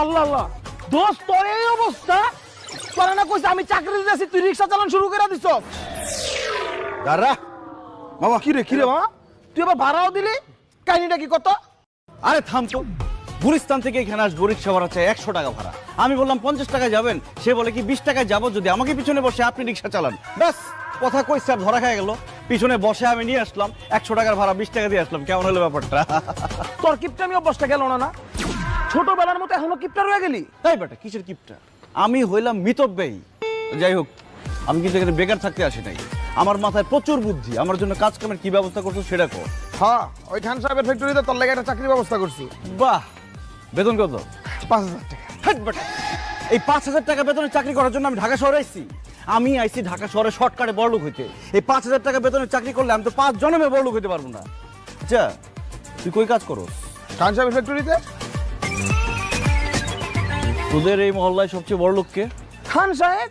আল্লাহ আল্লাহ আল্লাহ দোস্ত তোর এই অবস্থা তোরা না কইছ আমি চাকরি দিতেছি তুই রিক্সা চালান শুরু করে দিছ দাঁড়া মামা। কিরে কিরে মা তুই আবার ভাড়াও দিলি কাহিনীটা কি কত আরে থাম তো, গুলিস্তান থেকে এখানে আসবো, রিক্সা ভাড়া চাই 100 টাকা ভাড়া। আমি বললাম 50 টাকায় যাবেন, সে বলে কি 20 টাকায় যাবো যদি আমাকে পিছনে বসে আপনি রিক্সা চালান। ব্যাস কথা কইছে আর ধরা খেয়ে গেল। পিছনে বসে আমি নিয়ে আসলাম 100 টাকার ভাড়া, 20 টাকা দিয়ে আসলাম। কেমন হলো ব্যাপারটা? তোর কিপটা আমি অভ্যাসটা গেল না না ছোটবেলার মতো এখনো কিপটা রয়ে গেলি তাই বেটা, কিসের কিপটা? আমি হইলাম মিতব্যয়ী। যাই হোক, আমি কিন্তু এখানে বেকার থাকতে আসি নাই। আমার মাথায় প্রচুর বুদ্ধি, আমার জন্য কাজ কামের কি ব্যবস্থা করছো সেটা কো। হ্যাঁ ওই খান সাহেবের ফ্যাক্টরিতে তোর লেগে একটা চাকরির ব্যবস্থা করছি বাহ, বেতন কত? 5,000 টাকা। হাট বেটা, এই 5,000 টাকা বেতনে চাকরি করার জন্য আমি ঢাকা শহরে আইছি? আমি আইছি ঢাকা শহরে শর্টকাটে বড়লোক হইতে। এই 5,000 টাকা বেতনে চাকরি করলে আমি তো 5 জন্মে বড়লোক হইতে পারবো না। আচ্ছা, তুই কই কাজ করো? খান সাহেবের ফ্যাক্টরিতে। তোদের এই মহল্লায় সবচেয়ে বড় লোক কে? খান সাহেব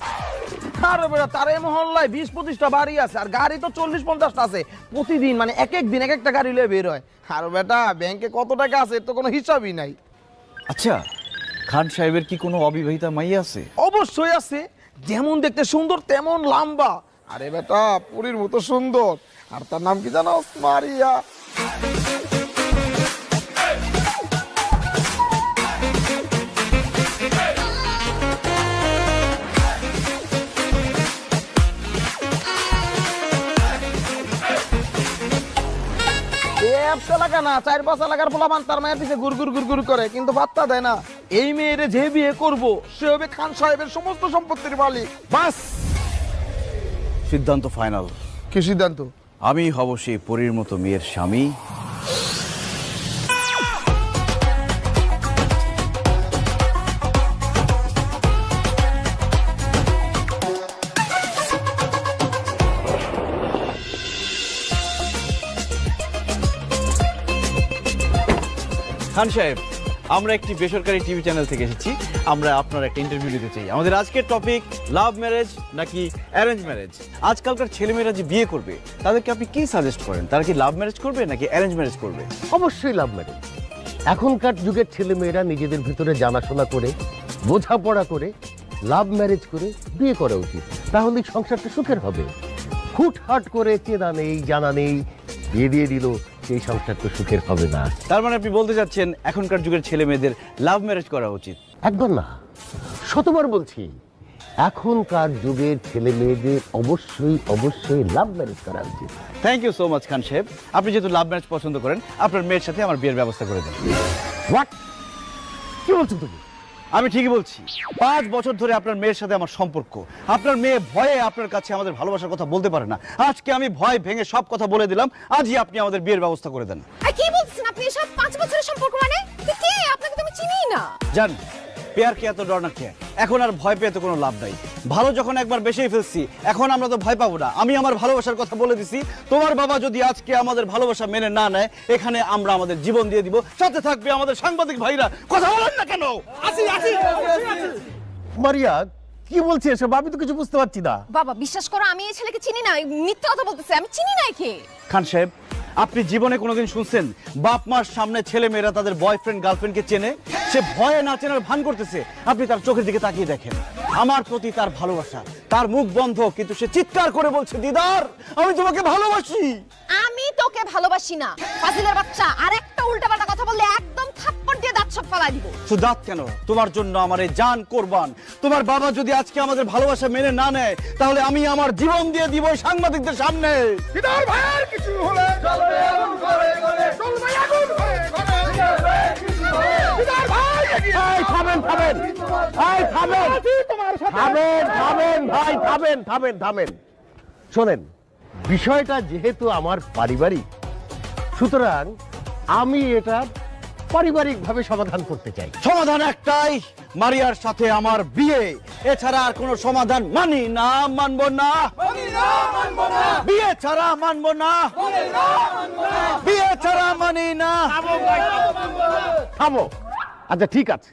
আরে বেটা তার এই মহল্লায় 20-25টা বাড়ি আছে আর গাড়ি তো 40-50টা আছে প্রতিদিন, মানে এক এক দিন এক একটা গাড়ি লয়ে বের হয়। আর বেটা ব্যাংকে কত টাকা আছে এর তো কোনো হিসাবই নাই। আচ্ছা, খান সাহেবের কি কোনো অবিবাহিতা মাইয়া আছে? অবশ্যই আছে, যেমন দেখতে সুন্দর তেমন লম্বা। আরে বেটা পুরীর মতো সুন্দর, আর তার নাম কি জানো? মারিয়া। এলাকা না 4-5 এলাকার পোলাপান তার মায়ের পিছে গুড় করে, কিন্তু পাত্তা দেয় না। এই মেয়েরে যে বিয়ে করব সে হবে খান সাহেবের সমস্ত সম্পত্তির মালিক। বাস, সিদ্ধান্ত ফাইনাল। কি সিদ্ধান্ত? আমি হব সেই পরীর মতো মেয়ের স্বামী। খান সাহেব, আমরা একটি বেসরকারি টিভি চ্যানেল থেকে এসেছি। আমরা আপনার একটা ইন্টারভিউ দিতে চাই। আমাদের আজকের টপিক লাভ ম্যারেজ নাকি অ্যারেঞ্জ ম্যারেজ। আজকালকার ছেলেমেয়েরা যে বিয়ে করবে তাদেরকে আপনি কি সাজেস্ট করেন? তারা কি লাভ ম্যারেজ করবে নাকি অ্যারেঞ্জ ম্যারেজ করবে? অবশ্যই লাভ ম্যারেজ। এখনকার যুগের ছেলেমেয়েরা নিজেদের ভিতরে জানাশোনা করে বোঝাপড়া করে লাভ ম্যারেজ করে বিয়ে করা উচিত, তাহলে সংসারটা সুখের হবে। হুটহাট করে চেনা নেই জানা নেই বিয়ে দিয়ে দিল, সেই সংসার তো সুখের হবে না। তার মানে আপনি বলতে চাচ্ছেন এখনকার যুগের ছেলে মেয়েদের লাভ ম্যারেজ করা উচিত? একবার না, শতবার বলছি, এখনকার যুগের ছেলে মেয়েদের অবশ্যই অবশ্যই লাভ ম্যারেজ করা উচিত। থ্যাংক ইউ সো মাচ খান সাহেব। আপনি যেহেতু লাভ ম্যারেজ পছন্দ করেন, আপনার মেয়ের সাথে আমার বিয়ের ব্যবস্থা করে দেন। হোয়াট? কি বলছো তুমি? আমি ঠিকই বলছি। 5 বছর ধরে আপনার মেয়ের সাথে আমার সম্পর্ক। আপনার মেয়ে ভয়ে আপনার কাছে আমাদের ভালোবাসার কথা বলতে পারে না। আজকে আমি ভয় ভেঙে সব কথা বলে দিলাম। আজই আপনি আমাদের বিয়ের ব্যবস্থা করে দেন। কি বলছেন আপনি? এসব 5 বছরের সম্পর্ক মানে? কে? আপনাকে তো আমি চিনিই না। জান, পেয়ার কে এত ডর না কে? এখন আর ভয় পেয়ে তো কোনো লাভ নাই। ভালো যখন একবার বেশিই ফেলছি, এখন আমরা তো ভয় পাবো না। আমি আমার ভালোবাসার কথা বলে দিছি। তোমার বাবা যদি আজকে আমাদের ভালোবাসা মেনে না নেয়, এখানে আমরা আমাদের জীবন দিয়ে দিব। সাথে থাকবে আমাদের সাংবাদিক ভাইরা। কথা বলেন না কেন? মারিয়া, কি বলছে এসব? আমি তো কিছু বুঝতে পারছি না। বাবা বিশ্বাস করো, আমি এই ছেলেকে চিনি না। মিথ্যা কথা বলতেছে, আমি চিনি না একে। খান সাহেব, আপনি জীবনে কোনোদিন শুনছেন বাপ মার সামনে ছেলে মেয়েরা তাদের বয়ফ্রেন্ড গার্লফ্রেন্ডকে চেনে? সে ভয়ে না চেনার ভান করতেছে। আপনি তার চোখের দিকে তাকিয়ে দেখেন। আমার প্রতি তার ভালোবাসা, তার মুখ বন্ধ, কিন্তু সে চিৎকার করে বলছে, দিদার আমি তোমাকে ভালোবাসি। আমি তোকে ভালোবাসি না ফাজিলের বাচ্চা। আর একটা উল্টাপাল্টা কথা বললে একদম থাপ্পড় দিয়ে দাঁত সব ফালাই দিব। শুধু দাঁত কেন, তোমার জন্য আমার এই জান কোরবান। তোমার বাবা যদি আজকে আমাদের ভালোবাসা মেনে না নেয়, তাহলে আমি আমার জীবন দিয়ে দিব এই সাংবাদিকদের সামনে। দিদার ভাইয়ের কিছু হলে চলবে আগুন করে করে, চলবে আগুন করে করে, দিদার ভাই এই থামেন থামেন, এই থামেন থামেন থামেন ভাই, থামেন থামেন থামেন। শোনেন, বিষয়টা যেহেতু আমার পারিবারিক, সুতরাং আমি এটা পারিবারিকভাবে সমাধান করতে চাই। সমাধান একটাই, মারিয়ার সাথে আমার বিয়ে। এছাড়া আর কোনো সমাধান মানি না, মানবো না। বিয়ে ছাড়া মানবো না, বিয়ে ছাড়া মানি না। থামো। আচ্ছা ঠিক আছে,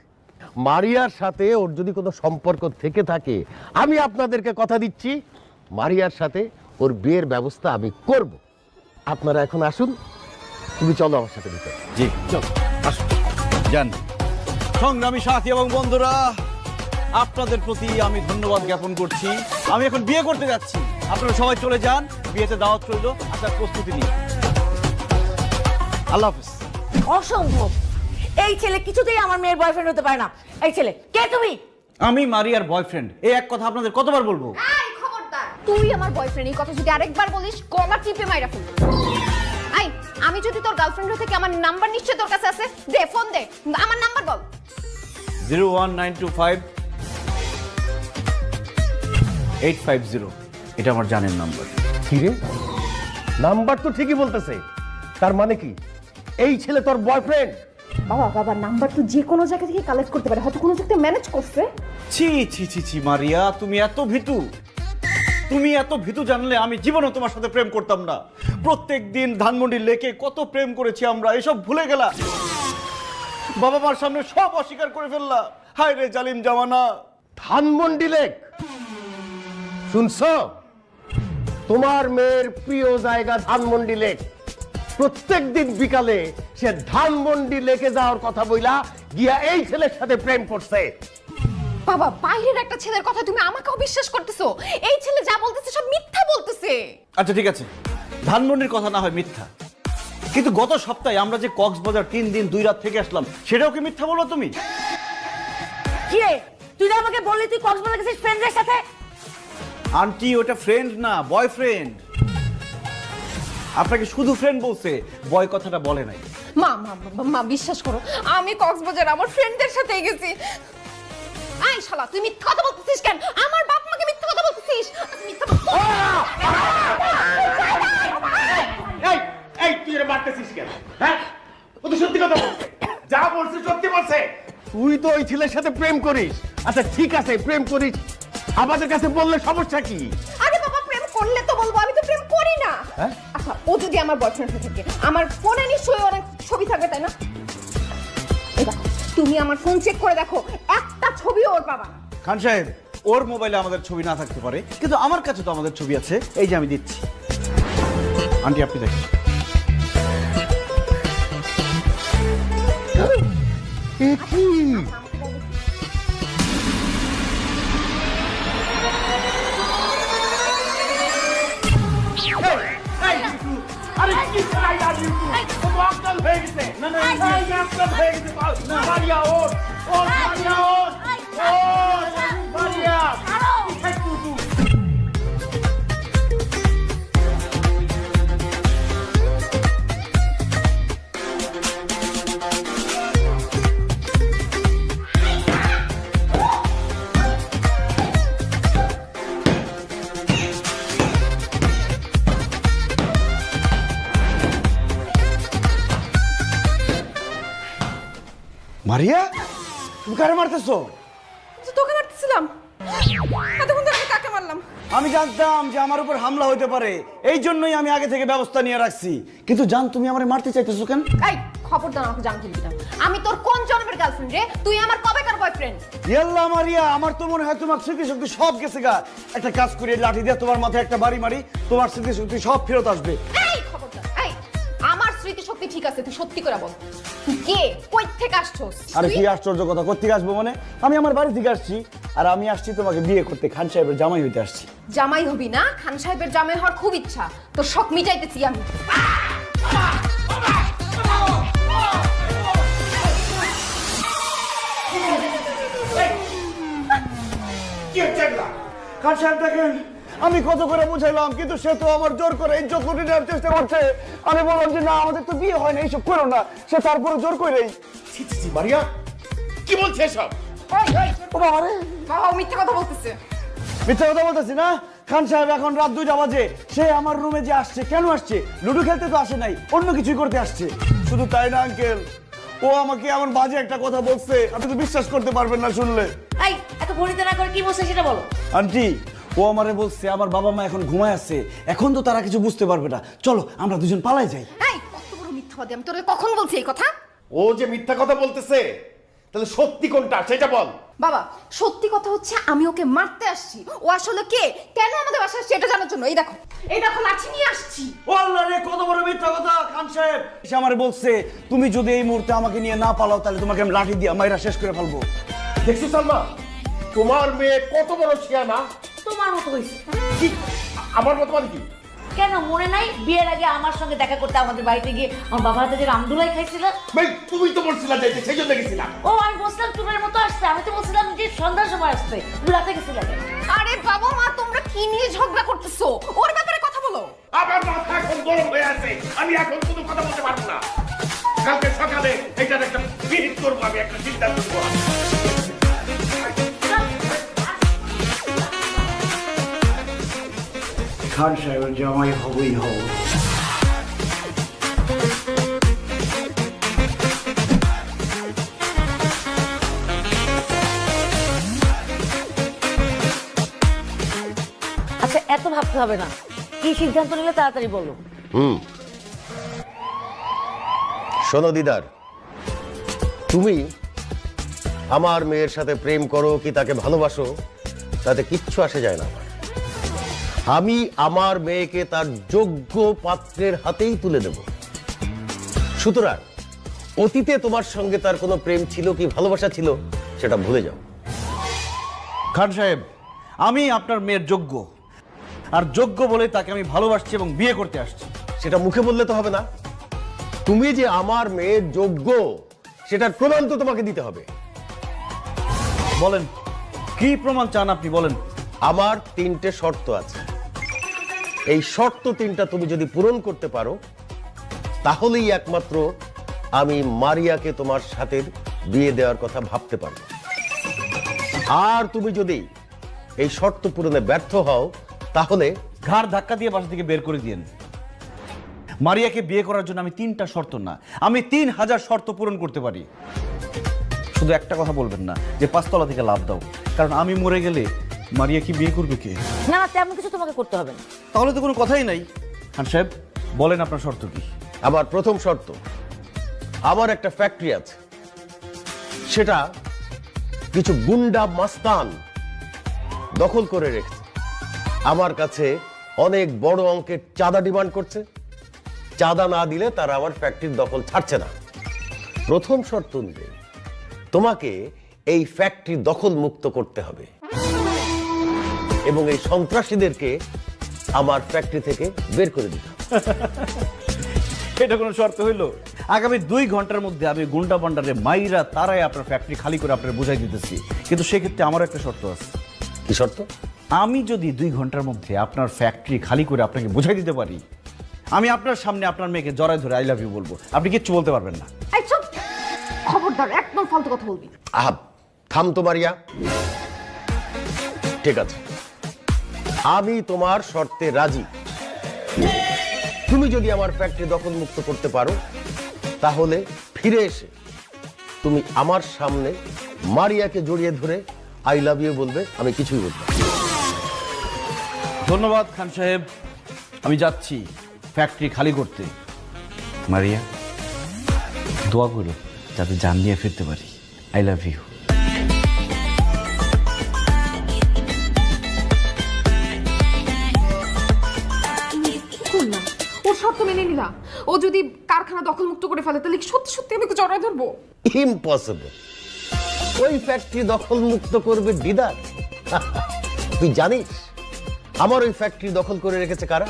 মারিয়ার সাথে ওর যদি কোনো সম্পর্ক থেকে থাকে, আমি আপনাদেরকে কথা দিচ্ছি মারিয়ার সাথে ওর বিয়ের ব্যবস্থা আমি করব। আপনারা এখন আসুন, তুমি চলো আমার সাথে ভিতরে। জি চল, আসুন, যান। সংগ্রামী সাথী এবং বন্ধুরা, আপনাদের প্রতি আমি ধন্যবাদ জ্ঞাপন করছি। আমি এখন বিয়ে করতে যাচ্ছি, আপনারা সবাই চলে যান, বিয়েতে দাওয়াত রইল, আসার প্রস্তুতি নিন। আল্লাহ হাফেজ। অসম্ভব, এই ছেলে কিছুতেই আমার মেয়ের বয়ফ্রেন্ড হতে পারে না। এই ছেলে কে তুমি? আমি মারিয়ার বয়ফ্রেন্ড। এই এক কথা আপনাদের কতবার বলবো? এই খবরদার, তুই আমার বয়ফ্রেন্ড এই কথা যদি আরেকবার বলিস গলা টিপে মাইরা ফেলবো। এই, আমি যদি তোর গার্লফ্রেন্ড হতে কি আমার নাম্বার নিশ্চয় তোর কাছে আছে? দে ফোন দে, আমার নাম্বার বল। 01925 850, এটা আমার জানের নাম্বার। কি রে, নাম্বার তো ঠিকই বলতেছে, তার মানে কি এই ছেলে তোর বয়ফ্রেন্ড? বাবা বাবা, নাম্বার তো যে কোনো জায়গা থেকে কালেক্ট করতে পারে, হয়তো কোনো জায়গায় ম্যানেজ করছে। ছি ছি ছি ছি মারিয়া, তুমি এত ভীতু। তুমি এত ভীতু জানলে আমি জীবনও তোমার সাথে প্রেম করতাম না। প্রত্যেকদিন ধানমন্ডি লেকে কত প্রেম করেছি আমরা, এসব ভুলে গেলা? বাবা মার সামনে সব অস্বীকার করে ফেললা। হায় রে জালিম জামানা। ধানমন্ডি লেক শুনছো? তোমার মেয়ের প্রিয় জায়গা ধানমন্ডি লেক। প্রত্যেকদিন বিকালে সে ধানমন্ডি লেকে যাওয়ার কথা বইলা গিয়া এই ছেলের সাথে প্রেম করছে। বাবা, বাইরের একটা ছেলের কথা তুমি আমাকেও বিশ্বাস করতেছো? এই ছেলে যা বলতেছে সব মিথ্যা বলতেছে। আচ্ছা ঠিক আছে, ধানমন্ডির কথা না হয় মিথ্যা, কিন্তু গত সপ্তাহে আমরা যে কক্সবাজার 3 দিন 2 রাত থেকে আসলাম, সেটাও কি মিথ্যা বলো তুমি? কি রে, তুই না আমাকে বললি তুই কক্সবাজার গেছিস ফ্রেন্ডদের সাথে? আন্টি, ওটা ফ্রেন্ড না, বয়ফ্রেন্ড। আপনাকে শুধু ফ্রেন্ড বলছে, বয় কথাটা বলে নাই। মা মা মা, বিশ্বাস করো, আমি কক্সবাজার আমার ফ্রেন্ডদের সাথে গেছি। আই শালা, তুই মিথ্যা কথা বলতেছিস কেন? আমার বাপ মাকে মিথ্যা কথা বলতেছিস? মিথ্যা এই এই তুই এর মারতেছিস কেন? হ্যাঁ, ও তো সত্যি কথা বলছে, যা বলছে সত্যি বলছে। তুই তো ওই ছেলের সাথে প্রেম করিস। আচ্ছা ঠিক আছে, প্রেম করিস, আমাদের কাছে বললে সমস্যা কি? আরে বাবা, প্রেম করলে তো বলবো, আমি তো প্রেম করি না। হ্যাঁ? আচ্ছা, ও যদি আমার বয়ফ্রেন্ড হয়ে থাকে, আমার ফোনে নিশ্চয়ই অনেক ছবি থাকবে, তাই না? এই দেখো, তুমি আমার ফোন চেক করে দেখো, একটা ছবিও ওর পাবা না। খান সাহেব, ওর মোবাইলে আমাদের ছবি না থাকতে পারে, কিন্তু আমার কাছে তো আমাদের ছবি আছে। এই যে আমি দিচ্ছি, আন্টি আপনি দেখেন। এ কি? আরে কি চাই আর ইউটিউব ও অজ্ঞান হয়ে গেছে। না না, অজ্ঞান হয়ে গেছে। মারিয়া ওর মারিয়া ওর মারিয়া মারিয়া, তুমি কারে মারতেছো? তোকে মারতেছিলাম, এতক্ষণ ধরে আমি কাকে মারলাম? আমি জানতাম যে আমার উপর হামলা হতে পারে, এই জন্যই আমি আগে থেকে ব্যবস্থা নিয়ে রাখছি। কিন্তু জান, তুমি আমারে মারতে চাইতেছো কেন? এই খবরদার, আমাকে জানতে দিবি না। আমি তোর কোন জন্মের গার্লফ্রেন্ড রে? তুই আমার কবেকার বয়ফ্রেন্ড? ইয়াল্লা মারিয়া, আমার তো মনে হয় তোমার স্মৃতিশক্তি সব গেছে গা। একটা কাজ করি, লাঠি দিয়ে তোমার মাথায় একটা বাড়ি মারি, তোমার স্মৃতিশক্তি সব ফেরত আসবে। এই খবরদার, এই আমার স্মৃতিশক্তি ঠিক আছে, তুই সত্যি করে বল, তুই কে, কই থেকে আসছস? আরে তুই? কি আশ্চর্য কথা, কোত্থেকে আসবো মানে? আমি আমার বাড়ি থেকে আসছি, আর আমি আসছি তোমাকে বিয়ে করতে, খান সাহেবের জামাই হইতে আসছি। জামাই হবি না? খান সাহেবের জামাই হওয়ার খুব ইচ্ছা, তোর শখ মিটাইতেছি আমি। কি হচ্ছে এগুলা? খান সাহেব দেখেন, আমি কত করে বুঝাইলাম, কিন্তু সে তো আমার জোর করে ইজ্জত লুটে নেওয়ার চেষ্টা করছে। আমি বললাম যে না, আমাদের তো বিয়ে হয় না, এইসব করো না। সে তারপরে জোর করেই। ছি ছি ছি, মারিয়া কি বলছে এসব? ও বাবা রে, বাবা, ও মিথ্যা কথা বলতেছে। মিথ্যা কথা বলতেছি না। খান সাহেব এখন রাত 2টা বাজে, সে আমার রুমে যে আসছে, কেন আসছে? লুডো খেলতে তো আসে নাই, অন্য কিছুই করতে আসছে। শুধু তাই না আঙ্কেল, ও আমাকে এমন বাজে একটা কথা বলছে, আপনি তো বিশ্বাস করতে পারবেন না শুনলে। এই এত ভনিতা না করে কি বলছিস সেটা বলো। আন্টি, ও আমারে বলছে আমার বাবা মা এখন ঘুমায় আছে, এখন তো তারা কিছু বুঝতে পারবে না, চলো আমরা দুজন পালাই যাই। এই কত বড় মিথ্যাবাদী, আমি তোরে কখন বলছি এই কথা? ও যে মিথ্যা কথা বলতেছে, তাহলে সত্যি কোনটা সেটা বল। বাবা সত্যি কথা হচ্ছে আমি ওকে মারতে আসছি। ও আসলে কে, কেন আমাদের বাসায় আসছে এটা জানার জন্য। এই দেখো লাঠি নিয়ে আসছি। আল্লাহ রে, কত বড় মিথ্যা কথা খান সাহেব। সে আমারে বলছে তুমি যদি এই মুহূর্তে আমাকে নিয়ে না পালাও তাহলে তোমাকে আমি লাঠি দিয়ে মাইরা শেষ করে ফেলবো। দেখছো সালমা, তোমার মেয়ে কত বড় শিয়ানা। তোমার মতো হয়েছে। কি আমার মত মানে কি? কেন মনে নাই বিয়ের আগে আমার সঙ্গে দেখা করতে আমাদের বাড়িতে গিয়ে আমার বাবার হাতে যে রামদুলাই খাইছিল? ভাই তুমি তো বলছিলা যাইতে, সেই জন্য গেছিলাম। ও আমি বলছিলাম চুরের মতো আসছে, আমি তো বলছিলাম যে সন্ধ্যার সময় আসছে, তুমি রাতে গেছিলে। আরে বাবা মা তোমরা কি নিয়ে ঝগড়া করতেছো? ওর ব্যাপারে কথা বলো। আমার মাথা এখন গরম হয়ে আছে, আমি এখন কোনো কথা বলতে পারবো না। কালকে সকালে এইটার একটা বিহিত করবো, আমি একটা সিদ্ধান্ত করবো। খান সাহেবের জামাই হবই হব। আচ্ছা এত ভাবতে হবে না, কি সিদ্ধান্ত নিলে তাড়াতাড়ি বলো। শোনো দিদার, তুমি আমার মেয়ের সাথে প্রেম করো কি তাকে ভালোবাসো তাতে কিচ্ছু আসে যায় না। আমি আমার মেয়েকে তার যোগ্য পাত্রের হাতেই তুলে দেব। সুতরাং অতীতে তোমার সঙ্গে তার কোনো প্রেম ছিল কি ভালোবাসা ছিল সেটা ভুলে যাও। খান সাহেব, আমি আপনার মেয়ের যোগ্য, আর যোগ্য বলে তাকে আমি ভালোবাসছি এবং বিয়ে করতে আসছি। সেটা মুখে বললে তো হবে না। তুমি যে আমার মেয়ের যোগ্য সেটার প্রমাণ তো তোমাকে দিতে হবে। বলেন কি প্রমাণ চান আপনি, বলেন। আমার 3টে শর্ত আছে। এই শর্ত 3টা তুমি যদি পূরণ করতে পারো তাহলেই একমাত্র আমি মারিয়াকে তোমার সাথে বিয়ে দেওয়ার কথা ভাবতে পারবো। আর তুমি যদি এই শর্ত পূরণে ব্যর্থ হও তাহলে ঘাড় ধাক্কা দিয়ে বাসা থেকে বের করে দিয়েন। মারিয়াকে বিয়ে করার জন্য আমি 3টা শর্ত না, আমি 3000 শর্ত পূরণ করতে পারি। শুধু একটা কথা বলবেন না যে 5তলা থেকে লাফ দাও, কারণ আমি মরে গেলে মারিয়া কি বিয়ে করবে কে? না না, তেমন কিছু তোমাকে করতে হবে না। তাহলে তো কোনো কথাই নাই। খান সাহেব বলেন আপনার শর্ত কি? আমার প্রথম শর্ত, আমার একটা ফ্যাক্টরি আছে, সেটা কিছু গুন্ডা মাস্তান দখল করে রেখেছে। আমার কাছে অনেক বড় অঙ্কের চাঁদা ডিমান্ড করছে। চাঁদা না দিলে তারা আমার ফ্যাক্টরির দখল ছাড়ছে না। প্রথম শর্ত অনুযায়ী তোমাকে এই ফ্যাক্টরি দখল মুক্ত করতে হবে এবং এই সন্ত্রাসীদেরকে আমার ফ্যাক্টরি থেকে বের করে দিতে হবে। এটা কোনো শর্ত হইলো? আগামী 2 ঘন্টার মধ্যে আমি গুন্ডা পান্ডারে মাইরা তারাই আপনার ফ্যাক্টরি খালি করে আপনার বুঝাই দিতেছি, কিন্তু সেক্ষেত্রে আমার একটা শর্ত আছে। কি শর্ত? আমি যদি 2 ঘন্টার মধ্যে আপনার ফ্যাক্টরি খালি করে আপনাকে বুঝাই দিতে পারি, আমি আপনার সামনে আপনার মেয়েকে জড়ায় ধরে আই লাভ ইউ বলবো, আপনি কিচ্ছু বলতে পারবেন না। এই চুপ, খবরদার একদম ফালতু কথা বলবি। আহা, থাম তো মারিয়া। ঠিক আছে, আমি তোমার শর্তে রাজি। তুমি যদি আমার ফ্যাক্টরি দখল মুক্ত করতে পারো তাহলে ফিরে এসে তুমি আমার সামনে মারিয়াকে জড়িয়ে ধরে আই লাভ ইউ বলবে, আমি কিছুই বলবো না। ধন্যবাদ খান সাহেব, আমি যাচ্ছি ফ্যাক্টরি খালি করতে। মারিয়া দোয়া করো যাতে জান নিয়ে ফিরতে পারি। I love you. করলাম ওর শর্ত মেনে নিলাম। ও যদি কারখানা দখল মুক্ত করে ফেলে তাহলে কি সত্যি সত্যি আমি ওকে জড়ায় ধরবো? ইম্পসিবল। ওই ফ্যাক্টরি দখল মুক্ত করবে দিদার। তুই জানিস আমার ওই ফ্যাক্টরি দখল করে রেখেছে কারা?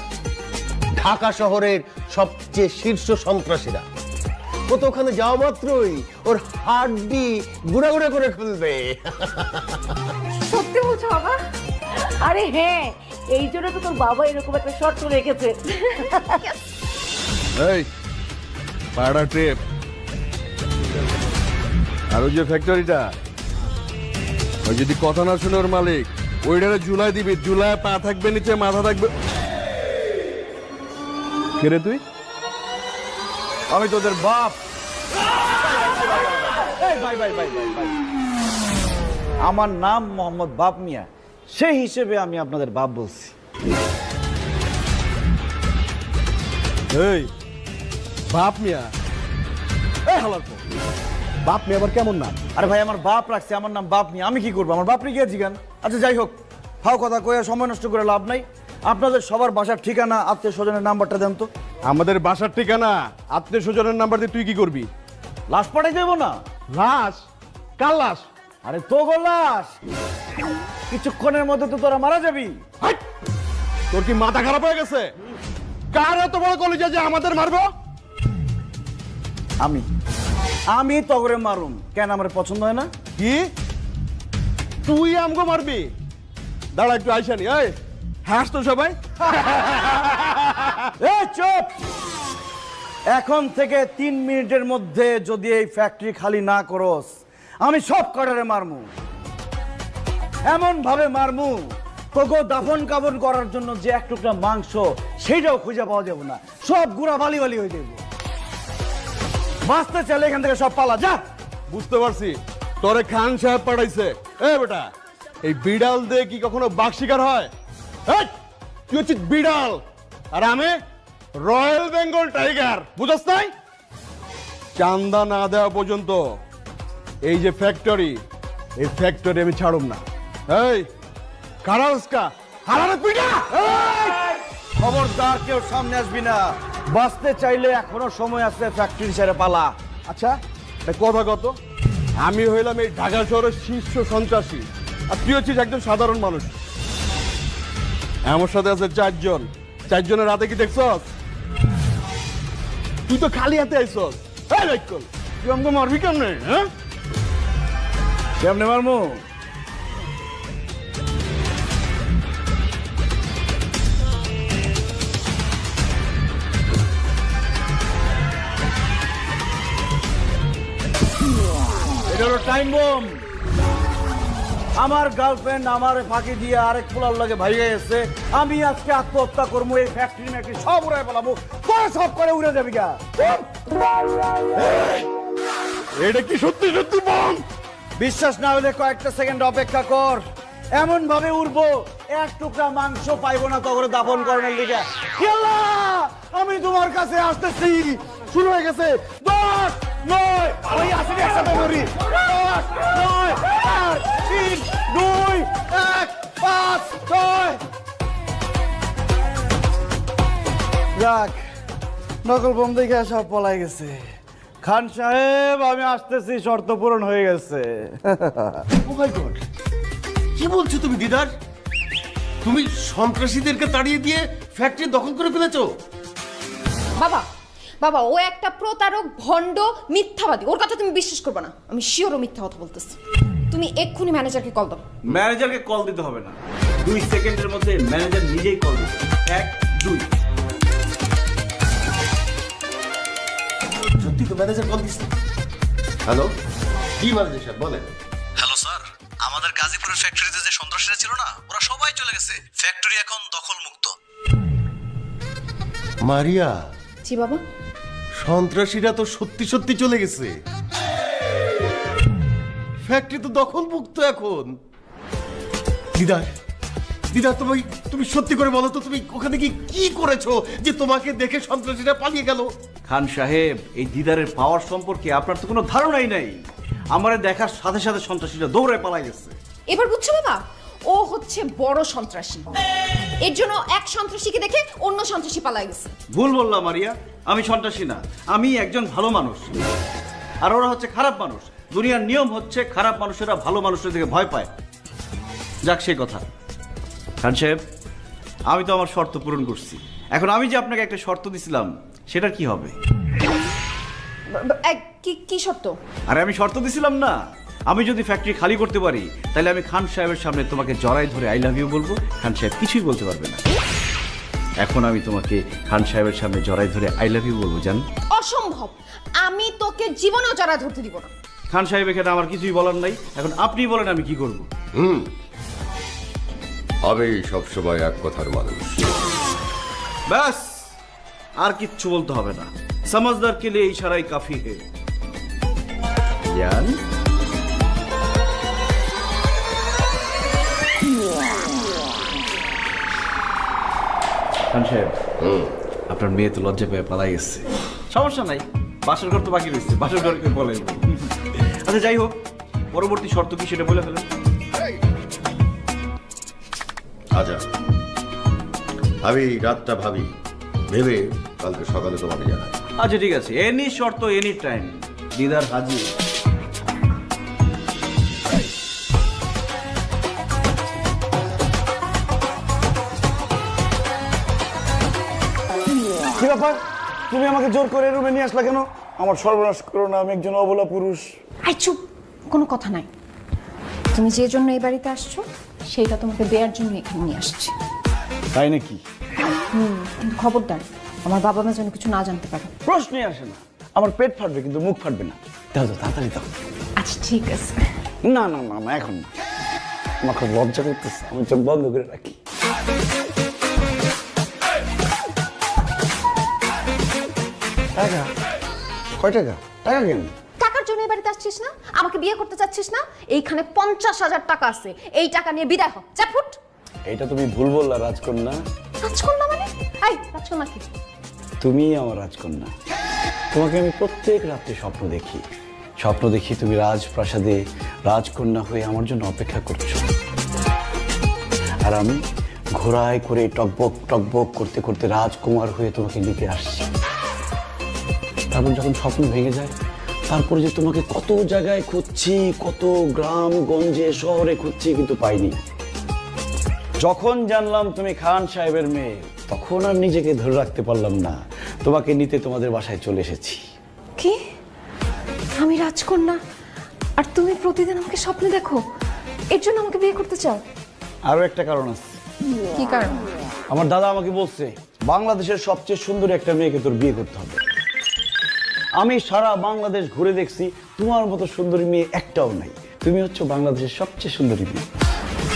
ঢাকা শহরের সবচেয়ে শীর্ষ সন্ত্রাসীরা। ও তো ওখানে যাওয়া মাত্রই ওর হাড্ডি গুড়া গুড়া করে খুলবে। সত্যি বলছো বাবা? আরে হ্যাঁ, এই জন্য তো তোর বাবা এরকম একটা শর্ত রেখেছে। এই পাড়া ট্রিপ আর ওই যে ফ্যাক্টরিটা, ওই যদি কথা না শুনে ওর মালিক ওইটারে ঝুলাই দিবি, ঝুলায় পা থাকবে নিচে, মাথা থাকবে। কে রে তুই? আমি তোদের বাপ। আমার নাম মোহাম্মদ বাপ মিয়া, সেই হিসেবে আমি আপনাদের বাপ বলছি। এই বাপ মিয়া, এই হালার পর বাপ নিয়ে আবার কেমন নাম? আরে ভাই আমার বাপ রাখছে, আমার নাম বাপ নিয়ে আমি কি করবো? আমার বাপ নিয়ে গিয়েছি গান। আচ্ছা যাই হোক, ফাও কথা কয়ে সময় নষ্ট করে লাভ নাই। আপনাদের সবার বাসার ঠিকানা, আত্মীয় স্বজনের নাম্বারটা দেন তো। আমাদের বাসার ঠিকানা, আত্মীয় স্বজনের নাম্বার দিয়ে তুই কি করবি? লাশ পাঠাই দেবো না? লাশ? কার লাশ? আরে তো গো লাশ, কিছুক্ষণের মধ্যে তো তোরা মারা যাবি। হাই! তোর কি মাথা খারাপ হয়ে গেছে? কার এত বড় কলিজা যে আমাদের মারবো? আমি তগরে মারুম কেন? আমার পছন্দ হয় না? কি তুই আমগো মারবি? দাঁড়া একটু আইসানি। এই হাস তো সবাই। এই চুপ! এখন থেকে 3 মিনিটের মধ্যে যদি এই ফ্যাক্টরি খালি না করস, আমি সব কটারে মারমু। এমন ভাবে মারমু তোকে দাফন কাফন করার জন্য যে এক টুকরা মাংস সেইটাও খুঁজে পাওয়া যাবে না, সব গুড়া বালি বালি হয়ে যাবে। বাঁচতে চাইলে এখান থেকে সব পালা যা। বুঝতে পারছি তোরে খান সাহেব পাঠাইছে। এ বেটা, এই বিড়াল দিয়ে কি কখনো বাঘ শিকার হয়? এই, তুই হচ্ছিস বিড়াল আর আমি রয়্যাল বেঙ্গল টাইগার, বুঝছ নাই? চান্দা না দেওয়া পর্যন্ত এই যে ফ্যাক্টরি, এই ফ্যাক্টরি আমি ছাড়ুম না। এই কারালস্কা হারারে পিটা! খবরদার কেউ সামনে আসবি না। বাঁচতে চাইলে এখনো সময় আছে, ফ্যাক্টরি ছেড়ে পালা। আচ্ছা এটা কথা কত? আমি হইলাম এই ঢাকা শহরের শীর্ষ সন্ত্রাসী, আর তুই হচ্ছিস একজন সাধারণ মানুষ। আমার সাথে আছে 4 জন। 4 জনের রাতে কি দেখছস? তুই তো খালি হাতে আইছস। এই রাইকল, তুই আমাকে মারবি কেমনে? হ্যাঁ, কেমনে মারমু? এটা হলো টাইম বোম। আমার গার্লফ্রেন্ড আমার ফাঁকি দিয়ে আরেক পোলার লাগে ভাইয়া এসে, আমি আজকে আত্মহত্যা করবো। এই ফ্যাক্টরি ম্যাক্টরি সব উড়াই পেলাবো, তোরা সব করে উড়ে যাবি গা। এটা কি সত্যি সত্যি বম? বিশ্বাস না হলে কয়েকটা সেকেন্ড অপেক্ষা কর। এমন ভাবে উড়বো এক টুকরা মাংস পাইবো না তখন দাফন করার লিগে। কেলা, আমি তোমার কাছে আসতেছি। শুরু হয়ে গেছে। 10, 9, ওই আসেনি একসাথে ধরি। 10, 9, 8, 3, 2, 1, 5, 6। যাক, নকল বোম দেখে সব পলাই গেছে। খান সাহেব আমি আসতেছি, শর্ত পূরণ হয়ে গেছে। ও মাই গড, কি বলছো তুমি দিদার? তুমি সন্ত্রাসীদেরকে তাড়িয়ে দিয়ে ফ্যাক্টরি দখল করে ফেলেছো? বাবা বাবা, ও একটা প্রতারক, ভণ্ড, মিথ্যাবাদী। ওর কথা তুমি বিশ্বাস করবে না। আমি শিওর ও মিথ্যা কথা বলতেছি। তুমি এক্ষুনি ম্যানেজারকে কল দাও। ম্যানেজারকে কল দিতে হবে না, 2 সেকেন্ডের মধ্যে ম্যানেজার নিজেই কল দিবে। 1, 2। সত্যি তো ম্যানেজার কল দিচ্ছে। হ্যালো, কি ম্যানেজার সাহেব বলেন? হ্যালো স্যার, আমাদের গাজীপুরের ফ্যাক্টরিতে যে সন্ত্রাসীরা ছিল না, ওরা সবাই চলে গেছে। ফ্যাক্টরি এখন দখল মুক্ত। মারিয়া, জি বাবা। সন্ত্রাসীরা তো সত্যি সত্যি চলে গেছে। ফ্যাক্টরি তো দখল মুক্ত এখন। দিদার, দিদার তুমি সত্যি করে বলো তো, তুমি ওখানে কি করেছো যে তোমাকে দেখে সন্ত্রাসীরা পালিয়ে গেল? খান সাহেব, এই দিদারের পাওয়ার সম্পর্কে আপনার তো কোনো ধারণাই নাই। আমারে দেখার সাথে সাথে সন্ত্রাসীরা দৌড়ে পালাই গেছে। এবার বুঝছো বাবা, ও হচ্ছে বড় সন্ত্রাসী। এর জন্য এক সন্ত্রাসীকে দেখে অন্য সন্ত্রাসী পালাই গেছে। ভুল বললাম মারিয়া, আমি সন্ত্রাসী না, আমি একজন ভালো মানুষ। আর ওরা হচ্ছে খারাপ মানুষ। দুনিয়ার নিয়ম হচ্ছে খারাপ মানুষেরা ভালো মানুষের দিকে ভয় পায়। যাক সেই কথা। খান সাহেব, আমি তো আমার শর্ত পূরণ করছি। এখন আমি যে আপনাকে একটা শর্ত দিছিলাম, সেটা কি হবে? কি শর্ত? আরে আমি শর্ত দিছিলাম না, আমি যদি ফ্যাক্টরি খালি করতে পারি তাহলে আমি খান সাহেবের সামনে তোমাকে জড়াই ধরে আই লাভ ইউ বলবো। খান সাহেব কিছুই বলতে পারবে না। এখন আমি তোমাকে খান সাহেবের সামনে জড়াই ধরে আই লাভ ইউ বলবো। জান, অসম্ভব। আমি তোকে জীবনেও জড়া ধরতে দিব না। খান সাহেব, এখানে আমার কিছুই বলার নাই। এখন আপনি বলেন আমি কি করব? আমি সবসময় এক কথার মানুষ। ব্যাস, আর কিচ্ছু বলতে হবে না। समझदार के लिए इशारा ही काफी है। জান, খান সাহেব, আপনার মেয়ে তো লজ্জা পেয়ে পালাই গেছে। সমস্যা নাই, বাসর ঘর তো বাকি রয়েছে, বাসর ঘরকে বলেন। আচ্ছা যাই হোক, পরবর্তী শর্ত কি সেটা বলে ফেলেন। আচ্ছা, আমি রাতটা ভাবি, ভেবে কালকে সকালে তোমাকে জানাই। আচ্ছা ঠিক আছে, এনি শর্ত এনি টাইম, দিদার হাজির। কি ব্যাপার, তুমি আমাকে জোর করে রুমে নিয়ে আসলা কেন? আমার সর্বনাশ করো না, আমি একজন অবলা পুরুষ। আই চুপ, কোনো কথা নাই। তুমি যে জন্য এই বাড়িতে আসছো সেইটা তোমাকে দেওয়ার জন্য এখানে নিয়ে আসছি। তাই নাকি? কিন্তু খবরদার আমার বাবা মা যেন কিছু না জানতে পারে। প্রশ্নই আসে না, আমার পেট ফাটবে কিন্তু মুখ ফাটবে না। দাও দাও, তাড়াতাড়ি দাও। আচ্ছা ঠিক আছে। না না না না, এখন না, আমার খুব লজ্জা করতেছে, আমি চোখ বন্ধ করে রাখি। টাকা? কয় টাকা? টাকা কেন? টাকার জন্য এই বাড়িতে আসছিস না? আমাকে বিয়ে করতে চাচ্ছিস না? এইখানে 50,000 টাকা আছে, এই টাকা নিয়ে বিদায় হ। যা ফুট। এটা তুমি ভুল বললা রাজকন্যা। রাজকন্যা মানে? এই রাজকন্যা কি? তুমি আমার রাজকন্যা। তোমাকে আমি প্রত্যেক রাত্রে স্বপ্ন দেখি, স্বপ্ন দেখি তুমি রাজপ্রাসাদে রাজকন্যা হয়ে আমার জন্য অপেক্ষা করছো, আর আমি ঘোড়ায় করে টকবক টকবক করতে করতে রাজকুমার হয়ে তোমাকে নিতে আসছি। তারপর যখন স্বপ্ন ভেঙে যায়, তারপরে যে তোমাকে কত জায়গায় খুঁজছি, কত গ্রাম গঞ্জে শহরে খুঁজছি, কিন্তু পাইনি। যখন জানলাম তুমি খান সাহেবের মেয়ে, তখন আর নিজেকে ধরে রাখতে পারলাম না, তোমাকে নিতে তোমাদের বাসায় চলে এসেছি। কি? আমি রাজকন্যা আর তুমি প্রতিদিন আমাকে স্বপ্নে দেখো, এর জন্য আমাকে বিয়ে করতে চাও? আরো একটা কারণ আছে। কি কারণ? আমার দাদা আমাকে বলছে বাংলাদেশের সবচেয়ে সুন্দরী একটা মেয়েকে তোর বিয়ে করতে হবে। আমি সারা বাংলাদেশ ঘুরে দেখছি, তোমার মতো সুন্দরী মেয়ে একটাও নাই। তুমি হচ্ছে বাংলাদেশের সবচেয়ে সুন্দরী মেয়ে।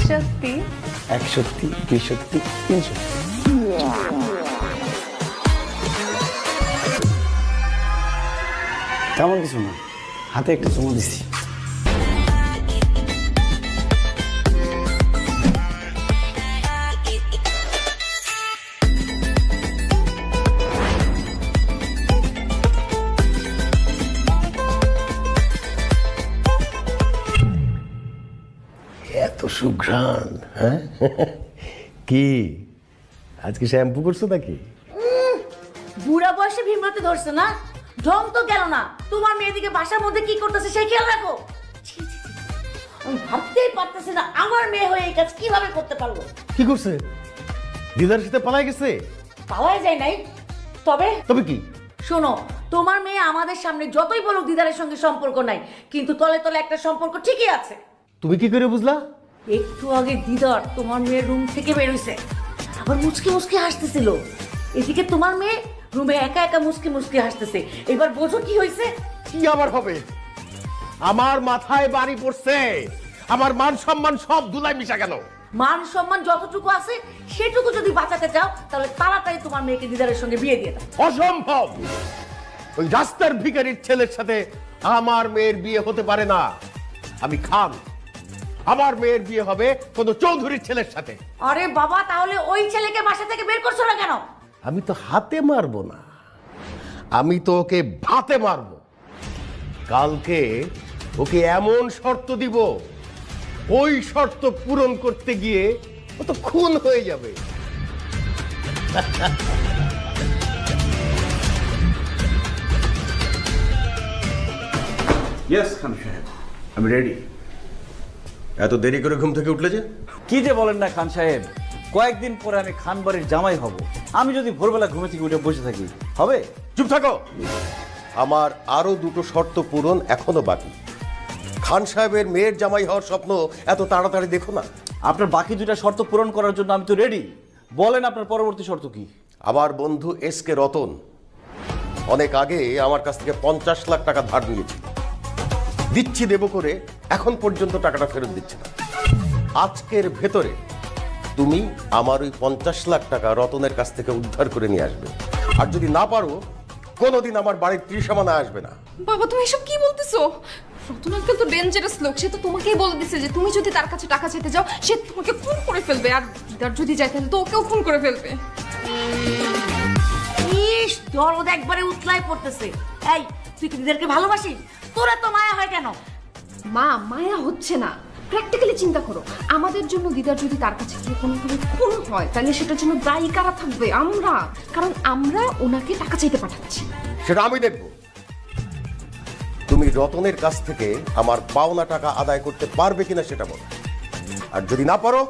সত্যি? এক সত্যি, দুই সত্যি, তিন সত্যি। তেমন কিছু না, হাতে একটা চুমু দিছি। এত সুঘ্রাণ, হ্যাঁ? কি আজকে শ্যাম্পু করছো নাকি? বুড়া বয়সে ভীমরতি ধরছে না, ঢং তো গেল না। তোমার মেয়েদিকে বাসার মধ্যে কি করতেছে সেই খেয়াল রাখো। ছি, ছি, ছি। আমি ভাবতেই পারতেছি না আমার মেয়ে হয়ে এই কাজ কিভাবে করতে পারলো। কি করছে? দিদার সাথে পালাই গেছে? পাওয়াই যায় নাই। তবে তবে কি? শোনো, তোমার মেয়ে আমাদের সামনে যতই বলুক দিদারের সঙ্গে সম্পর্ক নাই, কিন্তু তলে তলে একটা সম্পর্ক ঠিকই আছে। তুমি কি করে বুঝলা? একটু আগে দিদার তোমার মেয়ের রুম থেকে বেরোইছে, আবার মুচকি মুচকি হাসতেছিল। এদিকে তোমার মেয়ে রুমে একা একা মুচকি মুচকি হাসতেছে। এবার বোঝো কি হয়েছে? কি আবার হবে? আমার মাথায় বাড়ি পড়ছে, আমার মান সম্মান সব ধুলাই মিশা গেল। মান সম্মান যতটুকু আছে সেটুকু যদি বাঁচাতে চাও, তাহলে তাড়াতাড়ি তোমার মেয়েকে দিদারের সঙ্গে বিয়ে দিয়ে দাও। অসম্ভব! ওই রাস্তার ভিখারির ছেলের সাথে আমার মেয়ের বিয়ে হতে পারে না। আমি খান, আমার মেয়ের বিয়ে হবে কোনো চৌধুরীর ছেলের সাথে। আরে বাবা, তাহলে ওই ছেলেকে বাসা থেকে বের করছো না কেন? আমি তো হাতে মারবো না, আমি তো ওকে ভাতে মারবো। কালকে ওকে এমন শর্ত দিব, ওই শর্ত পূরণ করতে গিয়ে ও তো খুন হয়ে যাবে। ইয়েস খান সাহেব, আমি রেডি। এত দেরি করে ঘুম থেকে উঠলে যে? কি যে বলেন না খান সাহেব, কয়েকদিন পরে আমি খান বাড়ির জামাই হব। আমি যদি ভোরবেলা ঘুমে থেকে উঠে বসে থাকি হবে? চুপ থাকো। আমার আরো দুটো শর্ত পূরণ এখনো বাকি। খান সাহেবের মেয়ের জামাই হওয়ার স্বপ্ন এত তাড়াতাড়ি দেখো না। আপনার বাকি দুটা শর্ত পূরণ করার জন্য আমি তো রেডি। বলেন আপনার পরবর্তী শর্ত কি? আমার বন্ধু এস কে রতন অনেক আগে আমার কাছ থেকে 50 লাখ টাকা ধার নিয়েছিল। দিচ্ছি দেব করে এখন পর্যন্ত টাকাটা ফেরত দিচ্ছে না। আজকের ভেতরে তুমি আমার ওই 50 লাখ টাকা রতনের কাছ থেকে উদ্ধার করে নিয়ে আসবে। আর যদি না পারো, কোনোদিন আমার বাড়ির ত্রিসীমানা আসবে না। বাবা তুমি এসব কি বলতেছো? রতন আঙ্কেল তো ডেঞ্জারাস লোক, সে তো তোমাকেই বলে দিছে যে তুমি যদি তার কাছে টাকা চাইতে যাও সে তোমাকে খুন করে ফেলবে, আর দিদার যদি যায় তাহলে তো ওকেও খুন করে ফেলবে। ইস, দরদ একবারে উতলায় পড়তেছে। এই, তুই কি দিদারকে ভালোবাসিস? তোরা তো মায়া হয় কেন? মা মায়া হচ্ছে না, প্র্যাকটিক্যালি চিন্তা করো, আমাদের জন্য দিদার যদি তার কাছে গিয়ে কোনোভাবে খুন হয় তাহলে সেটার জন্য দায়ী কারা থাকবে? আমরা, কারণ আমরা ওনাকে টাকা চাইতে পাঠাচ্ছি। সেটা আমি দেখব। তুমি রতনের কাছ থেকে আমার পাওনা টাকা আদায় করতে পারবে কিনা সেটা বলো, আর যদি না পারো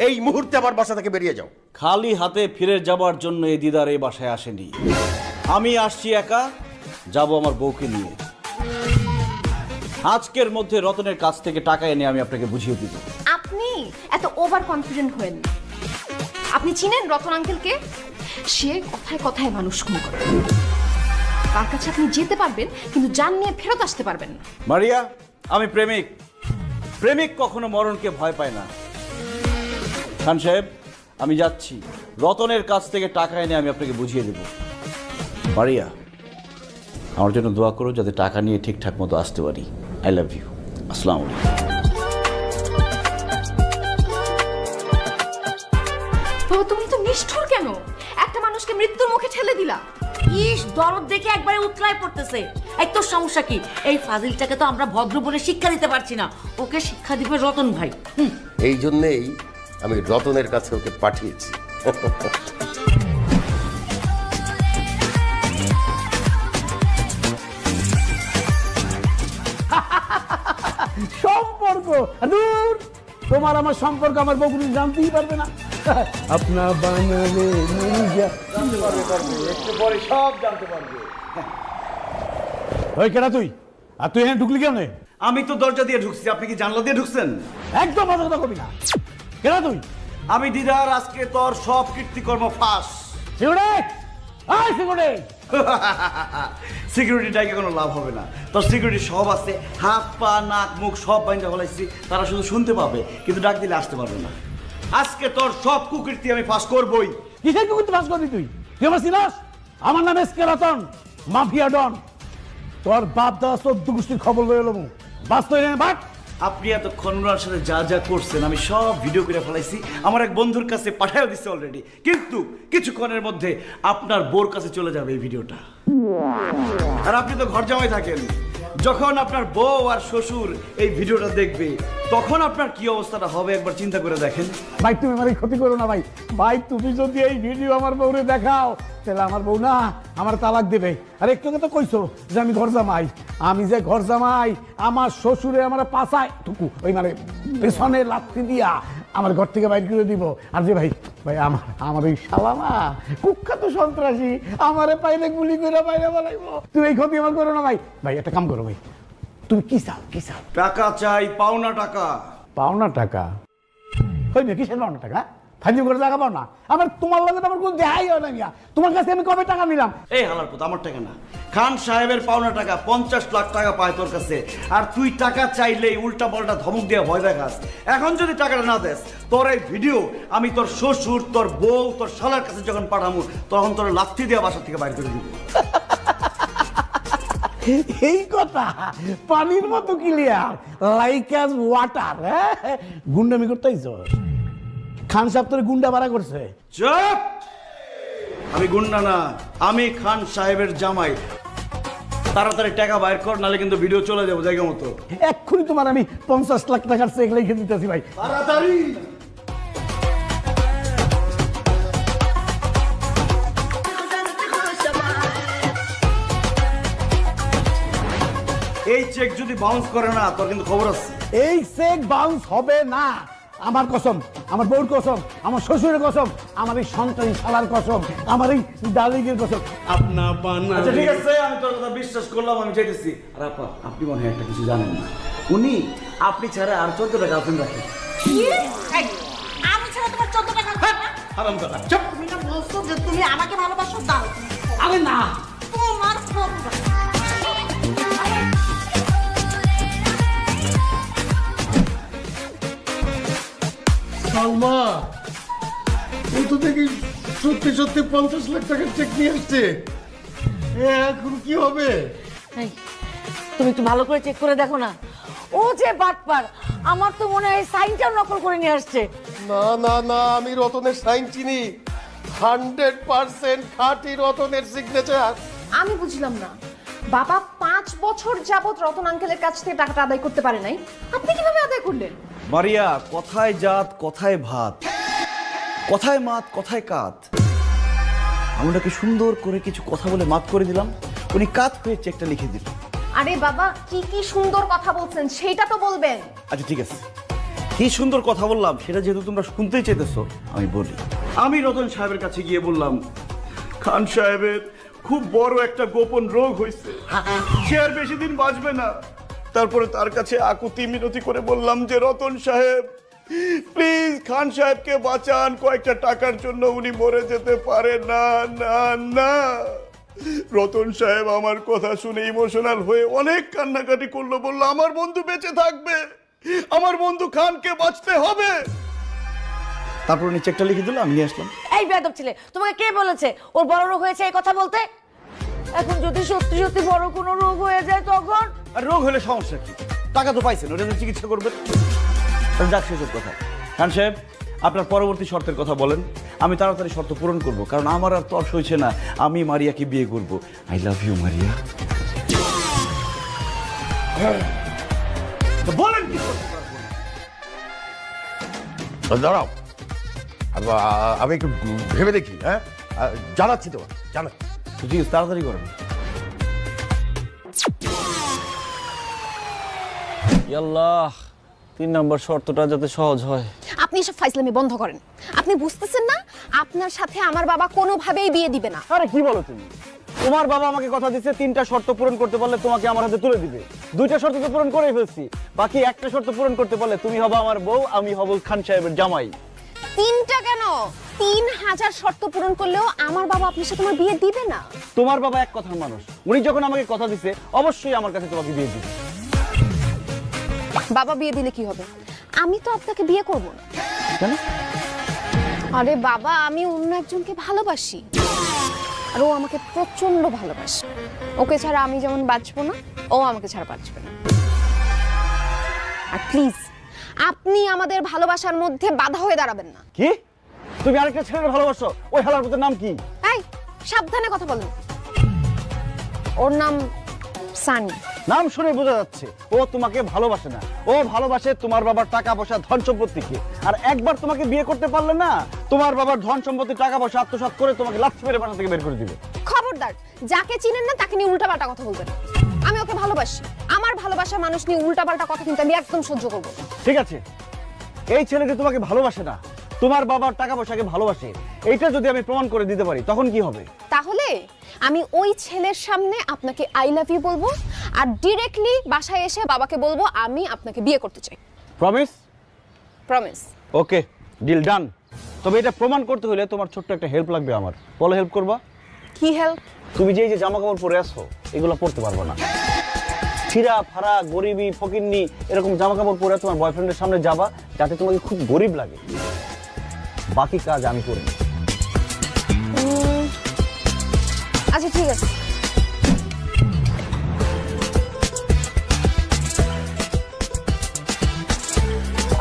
এই মুহূর্তে আমার বাসা থেকে বেরিয়ে যাও। খালি হাতে ফিরে যাবার জন্য এই দিদার এই বাসায় আসেনি। আমি আসছি একা, যাব আমার বউকে নিয়ে। আজকের মধ্যে রতনের কাছ থেকে টাকা এনে আমি আপনাকে বুঝিয়ে দিব। আপনি এত ওভার কনফিডেন্ট হয়েন না। আপনি চিনেন রতন আঙ্কেলকে? সে কথায় কথায় মানুষ খুন করে। তার কাছে আপনি যেতে পারবেন কিন্তু জান নিয়ে ফেরত আসতে পারবেন না। মারিয়া, আমি প্রেমিক। প্রেমিক কখনো মরণকে ভয় পায় না। খান সাহেব, আমি যাচ্ছি। রতনের কাছ থেকে টাকা এনে আমি আপনাকে বুঝিয়ে দেব। মারিয়া, আমার জন্য দোয়া করো যাতে টাকা নিয়ে ঠিকঠাক মতো আসতে পারি। I love you. আসসালামু আলাইকুম। বাবা, তুমি তো নিষ্ঠুর কেন? একটা মানুষকে মৃত্যুর মুখে ঠেলে দিলা। ইস, দরদ দেখে একবারে উতলায় পড়তেছে। এই তোর সমস্যা কি? এই ফাজিলটাকে তো আমরা ভদ্র বলে শিক্ষা দিতে পারছি না, ওকে শিক্ষা দিবে রতন ভাই। এই জন্যেই আমি রতনের কাছে ওকে পাঠিয়েছি। সম্পর্ক দূর, তোমার আমার সম্পর্ক আমার বউ কোনো জানতেই পারবে না। আপনা বানালে মুরগা একটু পরে সব জানতে পারবে। ওই কেডা তুই? আর তুই এখানে ঢুকলি কেন? আমি তো দরজা দিয়ে ঢুকছি, আপনি কি জানলা দিয়ে ঢুকছেন? একদম মাথা কথা কবি না। কেডা তুই? আমি দিদার আজকে তোর সব কীর্তিকর্ম ফাঁস। সিকিউরিটিটাকে কোনো লাভ হবে না। তোর সিকিউরিটি সব আছে, হাত পা নাক মুখ সব বাইন্দা ফেলাইছি। তারা শুধু শুনতে পাবে কিন্তু ডাক দিলে আসতে পারবে না। আজকে তোর সব কুকীর্তি আমি ফাঁস করবই। কিসের কুকুর ফাঁস করবি তুই? তুই আমার চিনাস? আমার নাম এসকে রতন, মাফিয়া ডন। তোর বাপ দাদা 14 গোষ্ঠীর খবর লয়ে এলো বাস্তব বাট। আপনি এতক্ষণ ওনার সাথে যা যা করছেন আমি সব ভিডিও করে ফেলাইছি, আমার এক বন্ধুর কাছে পাঠাও দিচ্ছে অলরেডি। কিন্তু কিছুক্ষণের মধ্যে আপনার বোর কাছে চলে যাবে এই ভিডিওটা। আর আপনি তো ঘর জামাই থাকেন, যখন আপনার বউ আর শ্বশুর এই ভিডিওটা দেখবে তখন আপনার কি অবস্থাটা হবে একবার চিন্তা করে দেখেন। ভাই তুমি আমার ক্ষতি করো না ভাই। ভাই তুমি যদি এই ভিডিও আমার বউরে দেখাও তাহলে আমার বউ না আমার তালাক দেবে। আর একটু তো কইছো যে আমি ঘর জামাই, আমি যে ঘর জামাই আমার শ্বশুরে আমার পাছায় টুকু ওই মানে পেছনে লাথি দিয়া আমার ঘর থেকে বাইর করে দিব। আর যে ভাই ভাই আমার ওই শালা না কুখ্যাত সন্ত্রাসী, আমারে পাইলে গুলি করে বাইরে বলাইবো। তুমি এই ক্ষতি আমার করো না ভাই। ভাই একটা কাম করো ভাই, তুমি কি চাও? কি চাও? টাকা চাই, পাওনা টাকা। পাওনা টাকা? হইবে কিসের পাওনা টাকা? ফাইজিং করে টাকা পাও না? আমার তোমার লাগে আমার কোনো দেখাই হয় না মিয়া। তোমার কাছে আমি কবে টাকা নিলাম? এই হালার পুত, আমার টাকা না, খান সাহেবের পাওনা টাকা। 50 লাখ টাকা পায় তোর কাছে, আর তুই টাকা চাইলেই উল্টা পাল্টা ধমক দিয়ে ভয় দেখাস। এখন যদি টাকাটা না দেস, তোর এই ভিডিও আমি তোর শ্বশুর, তোর বউ, তোর শালার কাছে যখন পাঠাবো তখন তোর লাথি দিয়ে বাসা থেকে বাইর করে দিব। এই কথা পানির মতো ক্লিয়ার, লাইক অ্যাজ ওয়াটার। গুন্ডামি করতেইছ? খান সাহেব তোর গুন্ডা ভাড়া করছে? চুপ! আমি গুন্ডা না, আমি খান সাহেবের জামাই। তাড়াতাড়ি টাকা বাইর কর, নালে কিন্তু ভিডিও চলে যাবো জায়গা মতো। এক্ষুনি তোমার আমি 50 লাখ টাকার চেক লিখে দিতেছি ভাই। তাড়াতাড়ি! এই চেক যদি বাউন্স করে না তোর কিন্তু খবর আছে। এই চেক বাউন্স হবে না। আমার কসম, আমার বউর কসম, আমার শ্বশুরের কসম, আমার এই সন্তান শালার কসম, আমার এই ডালিগের কসম। আপনা আচ্ছা বানালে ঠিক আছে, আমি তোর কথা বিশ্বাস করলাম, আমি চাইতেছি। আর আপা, আপনি মনে হয় একটা কিছু জানেন না, উনি আপনি ছাড়া আর 14টা গার্লফ্রেন্ড রাখেন। আমি ছাড়া তোমার 14 টাকা না? হারাম দাদা চুপ। তুমি না বলছো যে তুমি আমাকে ভালোবাসো? দাও। আরে না, তোমার ফোন সালমা, ও তো দেখি সত্যি সত্যি 50 লাখ টাকার চেক নিয়ে আসছে। এখন কি হবে? এই, তুমি একটু ভালো করে চেক করে দেখো না। ও যে বাটপার, আমার তো মনে হয় সাইনটাও নকল করে নিয়ে আসছে। না না না, আমি রতনের সাইন চিনি। 100% খাঁটি রতনের সিগনেচার। আমি বুঝলাম না, বাবা 5 বছর যাবত রতন আঙ্কেলের কাছ থেকে টাকাটা আদায় করতে পারে নাই, আপনি কিভাবে আদায় করলেন? মারিয়া, কথায় জাত কথায় ভাত, কথায় মাত কথায় কাত। আমি ওনাকে সুন্দর করে কিছু কথা বলে মাত করে দিলাম, উনি কাত হয়ে চেকটা লিখে দিল। আরে বাবা, কি কি সুন্দর কথা বলছেন সেটা তো বলবেন। আচ্ছা ঠিক আছে, কি সুন্দর কথা বললাম সেটা যেহেতু তোমরা শুনতেই চাইতেছো আমি বলি। আমি রতন সাহেবের কাছে গিয়ে বললাম, খান সাহেবের খুব বড় একটা গোপন রোগ হয়েছে, সে আর বেশি দিন বাঁচবে না। তারপরে তার কাছে আকুতি মিনতি করে বললাম যে রতন সাহেব প্লিজ খান সাহেবকে বাঁচান, কয়েকটা টাকার জন্য উনি মরে যেতে পারে না না না। রতন সাহেব আমার কথা শুনে ইমোশনাল হয়ে অনেক কান্নাকাটি করলো, বললো আমার বন্ধু বেঁচে থাকবে, আমার বন্ধু খানকে বাঁচতে হবে। তারপর উনি চেকটা লিখে দিল, আমি নিয়ে আসলাম। এই বেয়াদব ছেলে, তোমাকে কে বলেছে ওর বড় রোগ হয়েছে এই কথা বলতে? এখন যদি সত্যি সত্যি বড় কোনো রোগ হয়ে যায় তখন? আর রোগ হলে সমস্যা কি, টাকা তো পাইছেন, ওটা চিকিৎসা করবেন। যাক সেসব কথা। খান সাহেব আপনার পরবর্তী শর্তের কথা বলেন, আমি তাড়াতাড়ি শর্ত পূরণ করব, কারণ আমার আর তর্স হয়েছে না, আমি মারিয়াকে বিয়ে করব। I love you Maria. বলেন কি করতে পারবো না? দাঁড়াও, আমি একটু ভেবে দেখি। হ্যাঁ, জানাচ্ছি তোমার, জানাচ্ছি। ঠিক আছে, তাড়াতাড়ি করেন। আল্লাহ, 3 নম্বর শর্তটা যাতে সহজ হয়। আপনি এসব ফাইজলামি বন্ধ করেন। আপনি বুঝতেছেন না আপনার সাথে আমার বাবা কোনোভাবেই বিয়ে দিবে না। আরে কি বলো তুমি? তোমার বাবা আমাকে কথা দিচ্ছে 3টা শর্ত পূরণ করতে পারলে তোমাকে আমার হাতে তুলে দিবে। 2টা শর্ত তো পূরণ করেই ফেলছি, বাকি একটা শর্ত পূরণ করতে পারলে তুমি হবে আমার বউ, আমি হব খান সাহেবের জামাই। 3টা কেন, 3000 শর্ত পূরণ করলেও আমার বাবা আপনার সাথে আমার বিয়ে দিবে না। তোমার বাবা এক কথার মানুষ, উনি যখন আমাকে কথা দিচ্ছে অবশ্যই আমার কাছে তোমাকে বিয়ে দিবে। বাবা বিয়ে দিলে কি হবে? আমি তো আপনাকে বিয়ে করব না। কেন? আরে বাবা, আমি অন্য একজনকে ভালোবাসি, আর ও আমাকে প্রচন্ড ভালোবাসে। ওকে ছাড়া আমি যেমন বাঁচবো না, ও আমাকে ছাড়া বাঁচবে না। আর প্লিজ আপনি আমাদের ভালোবাসার মধ্যে বাধা হয়ে দাঁড়াবেন না। কি? তুমি আরেকটা ছেলের ভালোবাসো? ওই হালার পুতের নাম কি? এই সাবধানে কথা বলেন। ওর নাম সানি। নাম শুনে বোঝা যাচ্ছে ও তোমাকে ভালোবাসে না, ও ভালোবাসে তোমার বাবার টাকা পয়সা ধন সম্পত্তিকে। আর একবার তোমাকে বিয়ে করতে পারলে না, তোমার বাবার ধন সম্পত্তি টাকা পয়সা আত্মসাৎ করে তোমাকে লাথি মেরে বাসা থেকে বের করে দিবে। খবরদার, যাকে চিনেন না তাকে নিয়ে উল্টাপাল্টা কথা বলবেন। আমি ওকে ভালোবাসি, আমার ভালোবাসা মানুষ নিয়ে উল্টাপাল্টা কথা কিন্তু আমি একদম সহ্য করব না। ঠিক আছে, এই ছেলেটি তোমাকে ভালোবাসে না, তোমার বাবার টাকা পয়সাকে ভালোবাসে, এইটা যদি আমি প্রমাণ করে দিতে পারি তখন কি হবে? তাহলে আমি ওই ছেলের সামনে আপনাকে আই লাভ ইউ বলবো, আর ডিরেক্টলি বাসায় এসে বাবাকে বলবো আমি আপনাকে বিয়ে করতে চাই। প্রমিস? প্রমিস। ওকে, ডিল ডান। তবে এটা প্রমাণ করতে হলে তোমার ছোট্ট একটা হেল্প লাগবে আমার। বলো হেল্প করবা? কি হেল্প? তুমি যে এই যে জামা কাপড় পরে আসো এগুলো পরতে পারবে না। ছিঁড়া ফাড়া গরিবি ফকিন্নি এরকম জামা কাপড় পরে তোমার বয়ফ্রেন্ডের সামনে যাবা যাতে তোমাকে খুব গরিব লাগে। বাকি কাজ আমি করি। আচ্ছা ঠিক আছে।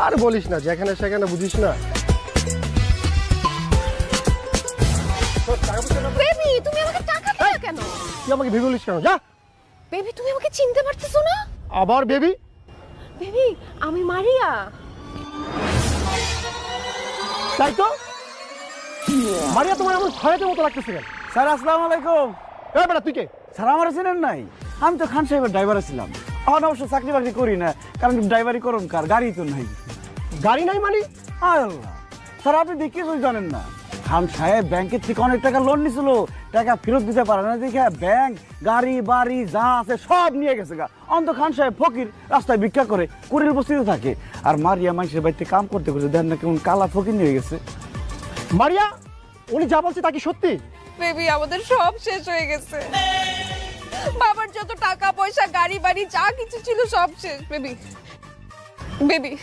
আর বলিস না, যেখানে সেখানে বুঝিস না। বেবি, তুমি আমাকে টাকা দিলে কেন? তুই আমাকে ভেবে বলিস কেন? যা। বেবি, তুমি আমাকে চিনতে পারতেছো না? আবার বেবি? বেবি, আমি মারিয়া। তাই তো, মারিয়া তোমার এমন ভয়ের মতো লাগতেছে কেন? স্যার আসসালামু আলাইকুম। এই বেটা, তুই কে? স্যার আমার চেনেন নাই? আমি তো খান সাহেবের ড্রাইভার ছিলাম। এখন অবশ্য চাকরি বাকরি করি না, কারণ ড্রাইভারি করুন কার, গাড়ি তো নাই। গাড়ি নাই মানে? আল্লাহ স্যার, আপনি দেখে কিছুই জানেন না। খান সাহেব ব্যাংকের থেকে অনেক টাকা লোন নিছিল, টাকা ফেরত দিতে পারে না দেখে ব্যাংক গাড়ি বাড়ি যা আছে সব নিয়ে গেছে গা। অন্ত খান সাহেব ফকির, রাস্তায় ভিক্ষা করে, কুড়ির বস্তিতে থাকে। আর মারিয়া মানুষের বাড়িতে কাম করতে করতে দেন না কেমন কালা ফকির নিয়ে গেছে। মারিয়া, উনি যা বলছে তা কি সত্যি? বেবি, আমাদের সব শেষ হয়ে গেছে। বাবার যত টাকা পয়সা গাড়ি বাড়ি যা কিছু ছিল সব শেষ। বেবি বেবি,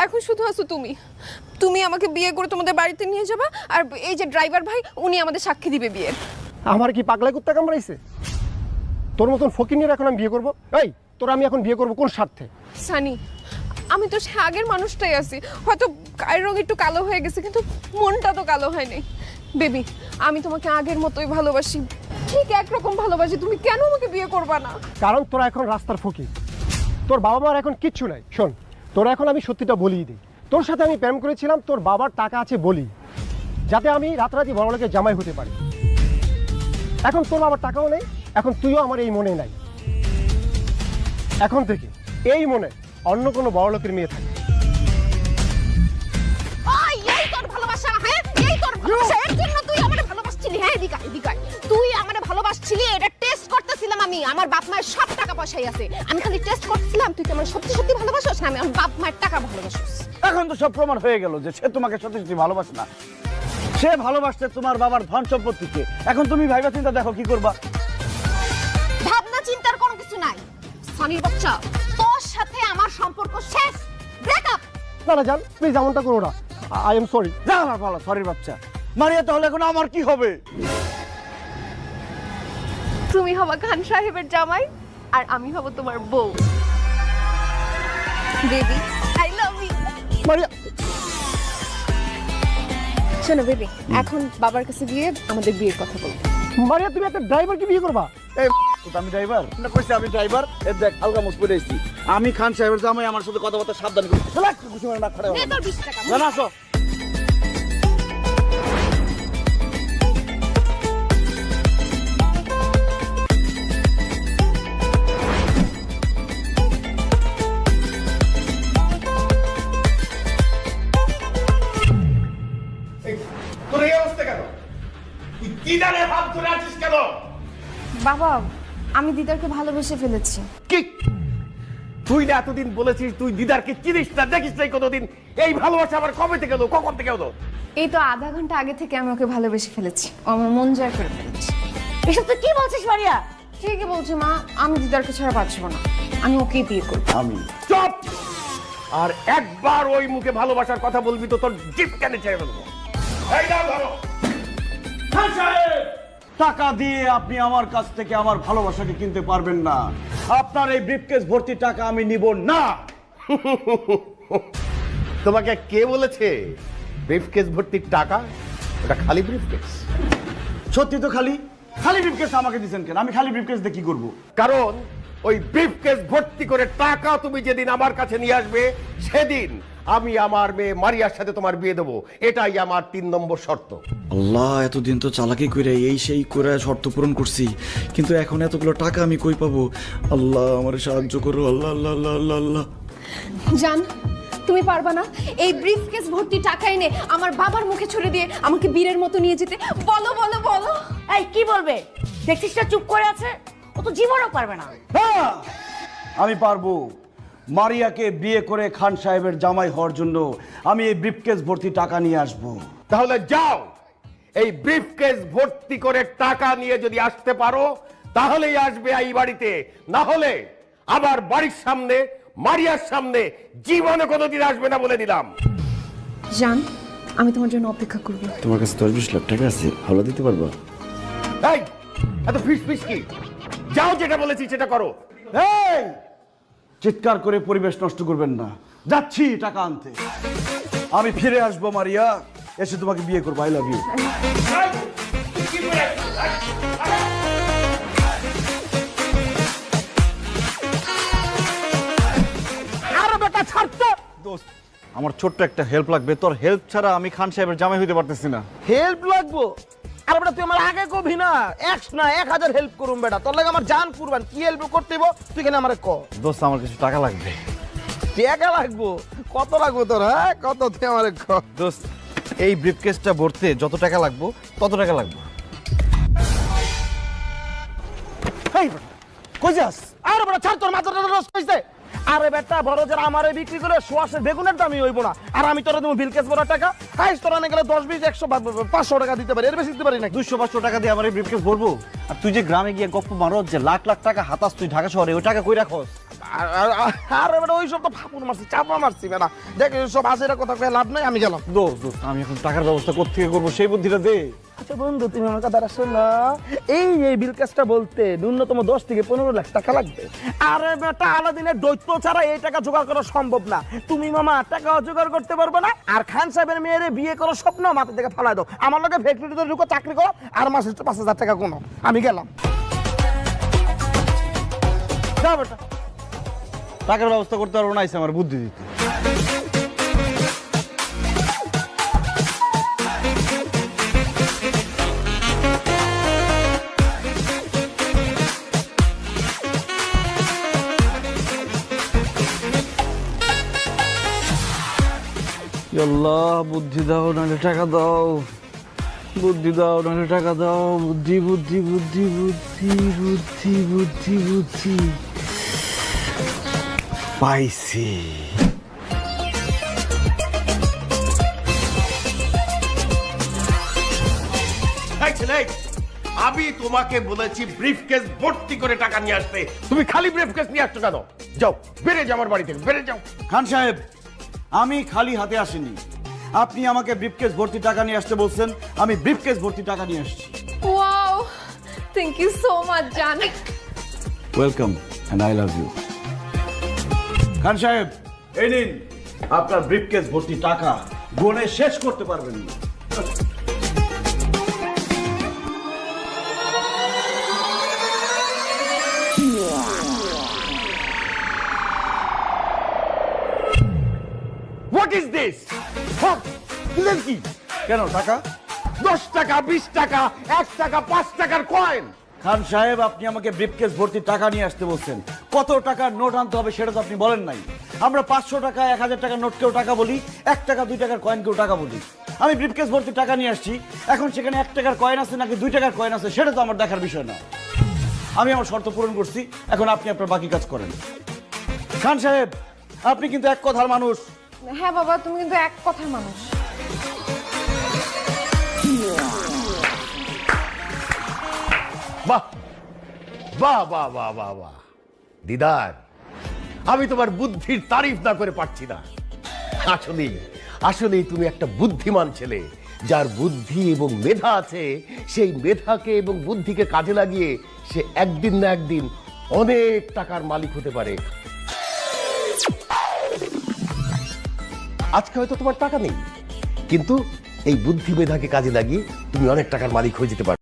এখন শুধু আছো তুমি। তুমি আমাকে বিয়ে করে তোমাদের বাড়িতে নিয়ে যাবা, আর এই যে ড্রাইভার ভাই উনি আমাদের সাক্ষী দিবে বিয়ের। আমার কি পাগলা কুত্তা কামড়াইছে? তোর মতন ফকির এখন আমি বিয়ে করবো? এই তোর আমি এখন বিয়ে করবো কোন স্বার্থে? সানি, আমি তো সে আগের মানুষটাই আছি, হয়তো গায়ের রং একটু কালো হয়ে গেছে কিন্তু মনটা তো কালো হয় নাই। বেবি আমি তোমাকে আগের মতোই ভালোবাসি, ঠিক একরকম ভালোবাসি। তুমি কেন আমাকে বিয়ে করবা না? কারণ তোরা এখন রাস্তার ফকির, তোর বাবা মার এখন কিচ্ছু নাই। শোন, তোরা এখন আমি সত্যিটা বলিয়ে দিই, তোর সাথে আমি প্রেম করেছিলাম তোর বাবার টাকা আছে বলি, যাতে আমি রাতারাতি বড়লোকের জামাই হতে পারি। এখন তোর বাবার টাকাও নেই, এখন তুইও আমার এই মনে নাই। এখন থেকে এই মনে অন্য কোনো বড়লোকের মেয়ে থাকে। এই তোর ভালোবাসা, হ্যাঁ এই তোর ভালোবাসা, এর জন্য তুই আমারে ভালোবাসছিলি? হ্যাঁ এদিকে এদিকে তুই আমারে ভালোবাসছিলি, এটা টেস্ট করতেছিলাম আমি। আমার বাপ মায়ের সব টাকা পয়সাই আছে, আমি খালি টেস্ট করতেছিলাম তুই কি আমার সত্যি সত্যি ভালোবাসিস না আমি আমার বাপ মায়ের টাকা ভালোবাসিস। এখন তো সব প্রমাণ হয়ে গেল যে সে তোমাকে সত্যি সত্যি ভালোবাসে না, সে ভালোবাসছে তোমার বাবার ধন সম্পত্তিকে। এখন তুমি ভাইবা চিন্তা দেখো কি করবা। ভাবনা চিন্তার কোনো কিছু নাই। সানির বাচ্চা, তোর সাথে আমার সম্পর্ক শেষ, ব্রেকআপ। না না জান, প্লিজ এমনটা করো না, আই এম সরি। যা আমার ভালো, সরির বাচ্চা। মারিয়া তাহলে এখন আমার কি হবে? তুমি হবা খান সাহেবের জামাই আর আমি হব তোমার বউ। Baby I love you. Maria, শোনো বেবি, এখন বাবার কাছে গিয়ে আমাদের বিয়ের কথা বলবো। মারিয়া তুমি একটা ড্রাইভারকে বিয়ে করবা? এই আমি ড্রাইভার না, কইছি আমি ড্রাইভার। এই দেখ আলগা মুখ পরে এসেছি আমি, খান সাহেবের জামাই, আমার সাথে কথাবার্তা সাবধান করে চলা। কিছু না খড়ে নে তোর 20 টাকা। না আসো। তোর এই অবস্থা কেন? তুই দিদারে হাত ধরে আছিস কেন? বাবা আমি দিদারকে ভালোবেসে ফেলেছি। কি তুই না এতদিন বলেছিস তুই দিদারকে চিনিস না, দেখিস নাই কোনোদিন? এই ভালোবাসা আবার কবে থেকে হলো, কখন থেকে হলো? এই তো আধা ঘন্টা আগে থেকে আমি ওকে ভালোবেসে ফেলেছি, ও আমার মন জয় করে ফেলেছি। এসব তুই কি বলছিস মারিয়া? ঠিকই বলছি মা, আমি দিদারকে ছাড়া বাঁচব না, আমি ওকেই বিয়ে করব। আমি চুপ! আর একবার ওই মুখে ভালোবাসার কথা বলবি তো তোর জিপ টেনে ছেড়ে ফেলবো। এই নাও ধরো। খান সাহেব! টাকা দিয়ে আপনি আমার কাছ থেকে আমার ভালোবাসাকে কিনতে পারবেন না। আপনার এই ব্রিফকেস ভর্তি টাকা আমি নিব না। তোমাকে কে বলেছে ব্রিফকেস ভর্তি টাকা? ওটা খালি ব্রিফকেস। সত্যি তো খালি খালি ব্রিফকেস আমাকে দিবেন কেন? আমি খালি ব্রিফকেস দিয়ে কি করব? কারণ ওই ব্রিফকেস ভর্তি করে টাকা তুমি যেদিন আমার কাছে নিয়ে আসবে সেদিন আমি আমার মেয়ে মারিয়ার সাথে তোমার বিয়ে দেবো। এটাই আমার 3 নম্বর শর্ত। আল্লাহ, এতদিন তো চালাকি করে এই সেই করে শর্ত পূরণ করছি, কিন্তু এখন এতগুলো টাকা আমি কই পাবো? আল্লাহ আমার সাহায্য করো, আল্লাহ আল্লাহ আল্লাহ আল্লাহ আল্লাহ। জান তুমি পারবা না এই ব্রিফকেস ভর্তি টাকা এনে আমার বাবার মুখে ছুড়ে দিয়ে আমাকে বীরের মতো নিয়ে যেতে? বলো বলো বলো। এই কি বলবে? দেখছিস না চুপ করে আছে, ও তো জীবনও পারবে না। হ্যাঁ আমি পারবো। মারিয়াকে বিয়ে করে খান সাহেবের জামাই হওয়ার জন্য আমি এই ব্রিফকেস ভর্তি টাকা নিয়ে আসব। তাহলে যাও, এই ব্রিফকেস ভর্তি করে টাকা নিয়ে যদি আসতে পারো তাহলেই আসবে এই বাড়িতে, না হলে আবার বাড়ির সামনে মারিয়ার সামনে জীবনে কোনোদিন আসবে না বলে দিলাম। জান আমি তোমার জন্য অপেক্ষা করব। তোমার কাছে 10-20 লাখ টাকা আছে, হাওলা দিতে পারবা? এই এত ফিস ফিস কি? যাও, যেটা বলেছি সেটা করো। এই চিৎকার করে পরিবেশ নষ্ট করবেন না, যাচ্ছি টাকা আনতে। আমি ফিরে আসবো মারিয়া, এসে তোমাকে বিয়ে করবো। I love you. আরে বেটা ছাড়তে। দোস্ত আমার ছোট্ট একটা হেল্প লাগবে, তোর হেল্প ছাড়া আমি খান সাহেবের জামাই হইতে পারতেছি না। হেল্প লাগবো? আরে বেটা তুই আমার আগে কবি না, 1 না 1000 হেল্প করুম বেটা, তোর লাগে আমার জান কুরবান। কি হেল্প করতে হইব তুই কেন আমারে ক? দোস্ত আমার কিছু টাকা লাগবে। টাকা লাগবো? কত লাগবো তোর? হ্যাঁ কত তুই আমারে ক? দোস্ত এই ব্রিফকেসটা ভরতে যত টাকা লাগবে তত টাকা লাগবে। এই বেটা কই যাস? আরে বেটা ছাড়, তোর মাথাটা নষ্ট হইছে। আরে বেটা বড় যারা আমারে বিক্রি করে সোয়াশের বেগুনের দামই হইব না, আর আমি তোরা দেবো বিলকেস বড় টাকা। হাইস তোরা না গেলে 10 20 100 500 টাকা দিতে পারি, এর বেশি দিতে পারি না। 200-500 টাকা দিয়ে আমার এই ব্রিফকেস ভরবো? আর তুই যে গ্রামে গিয়ে গপ্প মারো যে লাখ লাখ টাকা হাতাস তুই ঢাকা শহরে, ওই টাকা কই রাখোস? আরে বেটা ওই সব তো ফাপুর মারছি, চাপা মারছি বেটা। দেখ সব হাসির কথা কয়ে লাভ নাই, আমি গেলাম। দোস্ত আমি এখন টাকার ব্যবস্থা কোত্থেকে করবো সেই বুদ্ধিটা দে। আচ্ছা বন্ধু, তুমি আমার কথা শোনো, এই বিল কাজটা বলতে ন্যূনতম 10 থেকে 15 লাখ টাকা লাগবে। আরে বেটা, আলাদিনের দৈত্য ছাড়া এই টাকা জোগাড় করা সম্ভব না। তুমি মামা টাকা জোগাড় করতে পারবে না, আর খান সাহেবের মেয়েরে বিয়ে করার স্বপ্ন মাথা থেকে ফালাই দাও। আমার লোকে ফ্যাক্টরিতে ঢুকো, চাকরি করো, আর মাসে 5,000 টাকা কোনো। আমি গেলাম। যাও বেটা। টাকার ব্যবস্থা করতে পারবো না, আমার বুদ্ধি দিতে। আল্লাহ, বুদ্ধি দাও নাহলে টাকা দাও, বুদ্ধি দাও নাহলে টাকা দাও, বুদ্ধি বুদ্ধি বুদ্ধি বুদ্ধি বুদ্ধি বুদ্ধি বুদ্ধি পাইছি। আমি তোমাকে বলেছি ব্রিফকেস ভর্তি করে টাকা নিয়ে আসতে, তুমি খালি ব্রিফকেস নিয়ে আসছো কেন? যাও, বেড়ে যাও আমার বাড়ি থেকে, বেড়ে যাও। খান সাহেব, আমি খালি হাতে আসিনি। আপনি আমাকে ব্রিফকেস ভর্তি টাকা নিয়ে আসতে বলছেন, আমি ব্রিফকেস ভর্তি টাকা নিয়ে আসছি। Wow, thank you so much জান। Welcome and I love you. Khan Saheb, এই নিন আপনার ব্রিফকেস ভর্তি টাকা, গুনে শেষ করতে পারবেন না। What is this? দিলেন কি? কেন টাকা? 10 টাকা, 20 টাকা, 1 টাকা, 5 টাকার কয়েন। খান সাহেব, আপনি আমাকে ব্রিফকেস ভর্তি টাকা নিয়ে আসতে বলছেন, কত টাকার নোট আনতে হবে সেটা তো আপনি বলেন নাই। আমরা 500 টাকা, 1000 টাকার নোটকেও টাকা বলি, 1 টাকা 2 টাকার কয়েনকেও টাকা বলি। আমি ব্রিফকেস ভর্তি টাকা নিয়ে আসছি, এখন সেখানে 1 টাকার কয়েন আছে নাকি 2 টাকার কয়েন আছে সেটা তো আমার দেখার বিষয় না। আমি আমার শর্ত পূরণ করছি, এখন আপনি আপনার বাকি কাজ করেন। খান সাহেব, আপনি কিন্তু এক কথার মানুষ। হ্যাঁ বাবা, তুমি কিন্তু এক কথার মানুষ। বাহ বাহ বাহ বাহ বাহ বাহ দিদার, আমি তোমার বুদ্ধির তারিফ না করে পারছি না। আসলেই আসলেই তুমি একটা বুদ্ধিমান ছেলে, যার বুদ্ধি এবং মেধা আছে। সেই মেধাকে এবং বুদ্ধিকে কাজে লাগিয়ে সে একদিন না একদিন অনেক টাকার মালিক হতে পারে। আজকে হয়তো তোমার টাকা নেই, কিন্তু এই বুদ্ধি মেধাকে কাজে লাগিয়ে তুমি অনেক টাকার মালিক হয়ে যেতে পারো।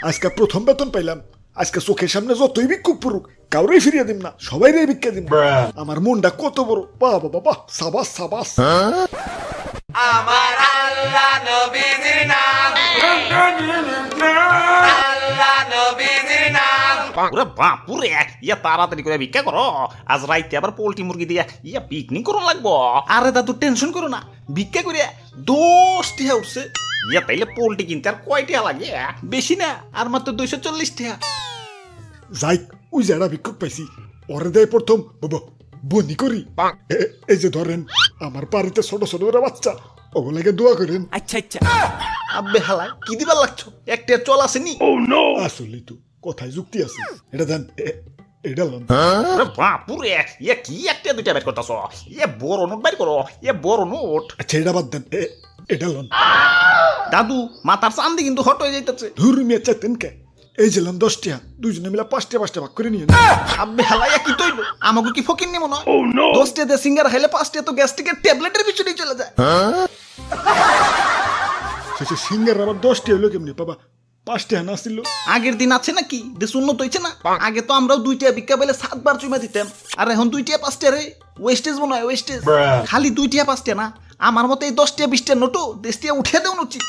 আজকে প্রথম বেতন পাইলাম, আজকে চোখের সামনে যতই ভিক্ষুক পুরুক কাউরেই ফিরিয়ে দিম না, সবাই রে ভিক্ষা দিম। আমার মনটা কত বড়, বাবা বাবা, সাবাস সাবাস। আমার আল্লাহ নবীর নাম, আল্লাহ নবীর নাম। ওরে বাপুরে, ইয়া তাড়াতাড়ি করে ভিক্ষা করো, আজ রাইতে আবার পোল্ট্রি মুরগি দিয়া ইয়া পিকনিক করো লাগবো। আরে দাদু টেনশন করো না, ভিক্ষা করে 10 টাকা উঠছে। ইয়া তাইলে পোল্ট্রি কিনতে আর কয় টাকা লাগে? বেশি না, আর মাত্র 240 টাকা। যাই, ওই যারা ভিক্ষুক পাইছি ওরে দেয় প্রথম বাবা বনি করি। এই যে ধরেন আমার বাড়িতে ছোট ছোট ওরা বাচ্চা, ওগুলাকে দোয়া করেন। আচ্ছা আচ্ছা, আব্বে হালা কি দিবার লাগছো? একটা চল আসেনি? আসলে তো কথায় যুক্তি আছে। এটা দেন, এটা লন। ওরে বাপুরে, ইয়া কি একটা দুইটা বের করতেছ? ইয়া বড় নোট বের করো, ইয়া বড় নোট। আচ্ছা এটা বাদ দেন, এটা লন। দাদু মাথার চান্দি কিন্তু হট হয়ে যাইতেছে। ধুর মিয়া চাইতেন কে? এই যে লন 10 টাকা, দুইজনে মিলে 5 টাকা ভাগ করে নিয়ে। আব্বে হালা কি তৈল? আমাকে কি ফকির নি মনে হয়? 10 টাকা দিয়ে সিঙ্গার খাইলে 5 টাকা তো গ্যাস্ট্রিকের ট্যাবলেটের পিছনেই চলে যায়। শেষে সিঙ্গার আবার 10 টাকা হলো কেমনি বাবা? 5 টাকা না ছিল? আগের দিন আছে নাকি? দেশ উন্নত হয়েছে না? আগে তো আমরাও 2 টাকা ভিক্ষা পেলে 7 বার চুমা দিতাম, আর এখন 2 টাকা 5 টাকা রে। ওয়েস্টেজ মনে হয়, ওয়েস্টেজ। খালি 2 টাকা 5 টাকা না, আমার মতে এই 10 টাকা 20 টাকা নোটও 10 টাকা উঠে দেওয়া উচিত।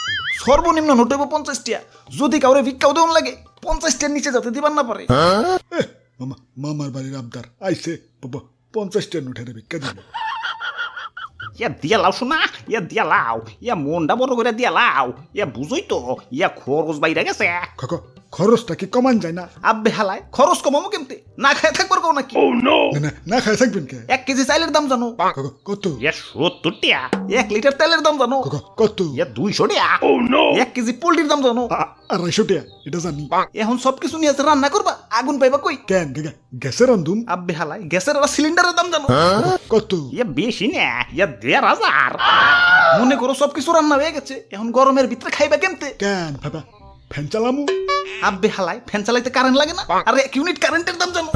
সর্বনিম্ন নোট হইব 50 টাকা। যদি কাউরে ভিক্ষাও দেওয়ান লাগে 50 টাকার নিচে যাতে দিবার না পারে। মামা, মামার বাড়ির আবদার আইছে বাবা, 50 টাকা নোটের ভিক্ষা দিন। ইয়া দিয়া লাও শোনা, ইয়া দিয়া লাও, ইয়া মনটা বড় করে দিয়া লাও। ইয়া বুঝই তো, ইয়া খরচ বাইরে গেছে। কাকা খরচটা কি কমান যায় না? আব্বে হালায় খরচ কমাবো কেমতে? না খায় থাকবার কও নাকি? না খায় থাকবেন কে? 1 কেজি চাইলের দাম জানো? কত? 70 টাকা। 1 লিটার তেলের দাম জানো? কত? 200 টাকা। 1 কেজি পোল্ট্রির দাম জানো? 250 টাকা, এটা জানি। এখন সবকিছু নিয়ে রান্না করবা, আগুন পাইবা কই? কেন গ্যাসের রান্ধুম? আব্বে হালায় গ্যাসের আর সিলিন্ডারের দাম জানো? কত? বেশি না, 1500। মনে করো সবকিছু রান্না হয়ে গেছে, এখন গরমের ভিতরে খাইবা কেমতে? কেন বাবা ফ্যান চালামু? আব্বে হালায় ফ্যান চালাইতে কারেন্ট লাগে না? আর 1 ইউনিট কারেন্টের দাম জানো?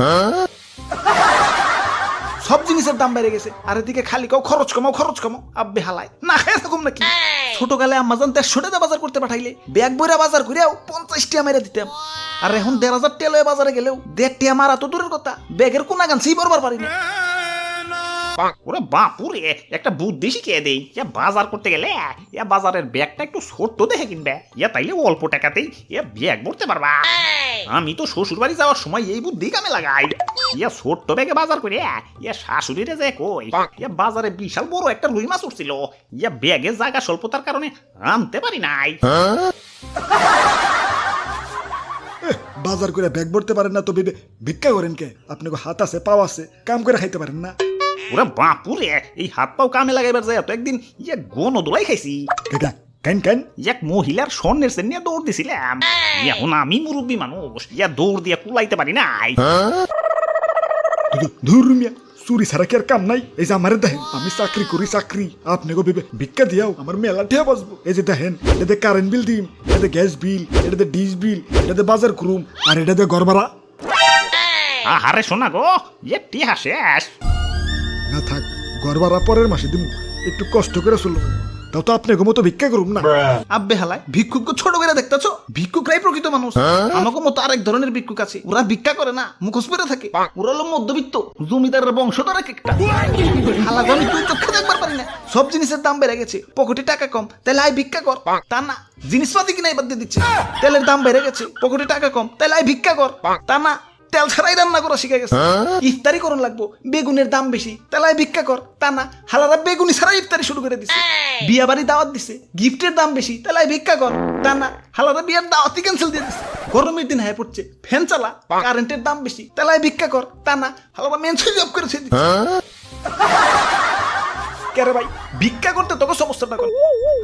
সব জিনিসের দাম বেড়ে গেছে, আর এদিকে খালি কাও খরচ কমাও। আব্বে হালায় না খায় থাকুম নাকি? ছোটকালে আম্মা জান 150 টাকা বাজার করতে পাঠাইলে ব্যাগ বইরা বাজার করিয়াও 50 টাকা মেরে দিতাম। আর এখন 1500 টাকা লয়ে বাজারে গেলেও 1.5 টাকা মারা তো দূরের কথা, ব্যাগের কোনা গানছি বরবার পারি না। ওরে বাপুরে, একটা বুদ্ধি শিখিয়ে দেই। বাজার করতে গেলে বাজারের ব্যাগটা একটু ছোট্ট দেখে কিনবে, তাইলে অল্প টাকাতেই ব্যাগ ভরতে পারবা। আমি তো শ্বশুর বাড়ি যাওয়ার সময় এই বুদ্ধি কামে লাগাই। ছোট্ট ব্যাগে বাজার করে শাশুড়িরে যায় কই, বাজারে বিশাল বড় একটা রুই মাছ উঠছিল, ব্যাগে জায়গা স্বল্পতার কারণে আনতে পারি নাই। বাজার করে ব্যাগ ভরতে পারেন না তো ভিক্ষা করেন কে? আপনাকে হাত আছে পাও আছে, কাম করে খাইতে পারেন না? ওরে বাপুরে, এই হাত পাও কামে লাগাইবার যায় তো একদিন গণ দোলাই খাইছি। কেন? এক মহিলার স্বর্ণের সেন নিয়ে দৌড় দিছিলাম। এখন আমি মুরব্বী মানুষ, দৌড় দিয়ে কুলাইতে পারি নাই। ধুর মিয়া, চুরি ছাড়া কি আর কাম নাই? এই যে আমার দেখেন, আমি চাকরি করি, আপনাকে ভিক্ষা দিয়াও আমার মেলা ঠেয়া বাঁচবো। এই যে দেখেন, এটাতে কারেন্ট বিল দিম, এটাতে গ্যাস বিল, এটাতে ডিশ বিল, এটাতে বাজার করুম, আর এটাতে ঘর ভাড়া। আহারে শোনা গো, টিহা শেষ। না থাক, ঘর ভাড়া পরের মাসে দিমু, একটু কষ্ট করে চলবো। তাও তো আপনাকে মতো ভিক্ষা করুম না। আব্বে হালায় ভিক্ষুককে ছোট করে দেখতেছো? ভিক্ষুকরাই প্রকৃত মানুষ। আমাকে মতো আরেক ধরনের ভিক্ষুক আছে, ওরা ভিক্ষা করে না, মুখোশ পরে থাকে। ওরা হলো মধ্যবিত্ত জমিদারের বংশধর এক একটা। হালা আমি তুই চোখে দেখবার পারি না। সব জিনিসের দাম বেড়ে গেছে, পকেটে টাকা কম, তাহলে আয় ভিক্ষা কর। তা না, জিনিসপাতি কিনা এবার দিয়ে দিচ্ছে। তেলের দাম বেড়ে গেছে, পকেটে টাকা কম, তাহলে আয় ভিক্ষা কর। তা না, তেল ছাড়াই রান্না করা শিখে গেছে। ইফতারি করন লাগবো, বেগুনের দাম বেশি, তাহলে ভিক্ষা কর। তা না, হালারা বেগুনি ছাড়াই ইফতারি শুরু করে দিছে। বিয়া বাড়ি দাওয়াত দিছে, গিফটের দাম বেশি, তাহলে ভিক্ষা কর। তা না, হালারা বিয়ার দাওয়াতই ক্যান্সেল দিয়ে দিছে। গরমের দিন হায় পড়ছে, ফ্যান চালা, কারেন্টের দাম বেশি, তাহলে ভিক্ষা কর। তা না, হালারা মেন সুইচ অফ করেছে। কেরে ভাই, ভিক্ষা করতে তোকে সমস্যাটা কর।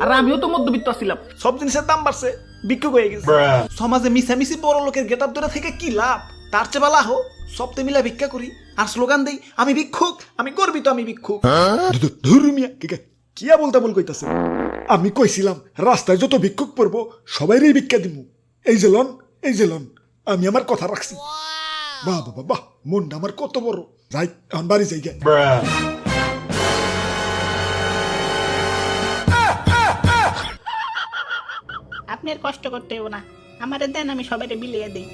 আর আমিও তো মধ্যবিত্ত ছিলাম, সব জিনিসের দাম বাড়ছে, ভিক্ষুক হয়ে গেছে। সমাজে মিশামিশি বড় লোকের গেটআপ ধরে থেকে কি লাভ? তার চেয়ে বালা হো সপ্তাহে মিলা ভিক্ষা করি আর স্লোগান দেই, আমি ভিক্ষুক, আমি গর্বিত, আমি ভিক্ষুক। কিয়া বলতে বল কইতাছে? আমি কইছিলাম রাস্তায় যত ভিক্ষুক পড়বো সবাইরই ভিক্ষা দিমু। এই যে লন, আমি আমার কথা রাখছি। বাহ বাবা বাহ, মনটা আমার কত বড়। যাই এখন বাড়ি যাই গে। আপনি আর কষ্ট করতে হবে না, আমারে দেন, আমি সবাইকে বিলিয়ে দিই।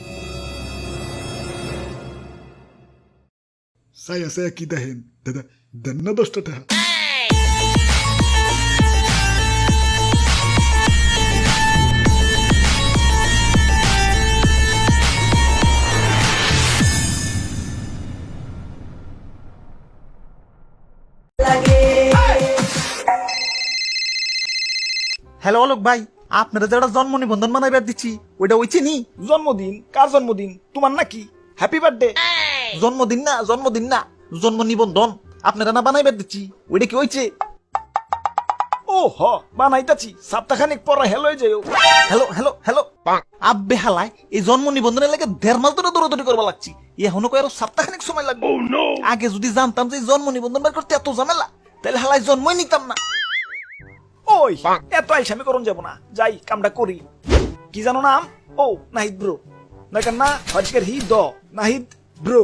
সাই আছে কি দেখেন দাদা, দেন না 10 টাকা। হ্যালো অলোক ভাই, আপনারা যারা জন্ম নিবন্ধন বানাইবার দিচ্ছি ওইটা ওইছে নি? জন্মদিন? কার জন্মদিন? তোমার নাকি? Happy birthday. জন্মদিন না, জন্ম নিবন্ধন আপনারা না বানাইবার দিচ্ছি, ওইটা কি হইছে? ও হ, বানাইতাছি, সপ্তাহখানিক পরে হেলো হয়ে যাও। হ্যালো আব্বে হালায়, এই জন্ম নিবন্ধনের লাগে 1.5 মাস ধরে দৌড়াদৌড়ি করবা লাগছি, এখনো কই আরো সপ্তাহখানিক সময় লাগবে। আগে যদি জানতাম যে জন্ম নিবন্ধন বের করতে এত ঝামেলা, তাহলে হালায় জন্মই নিতাম না। ওই এত আইসামি করুন যাব না, যাই কামটা করি। কি জানো নাম? ও নাহিদ ব্রো, না হজকের হি দ নাহিদ ব্রো।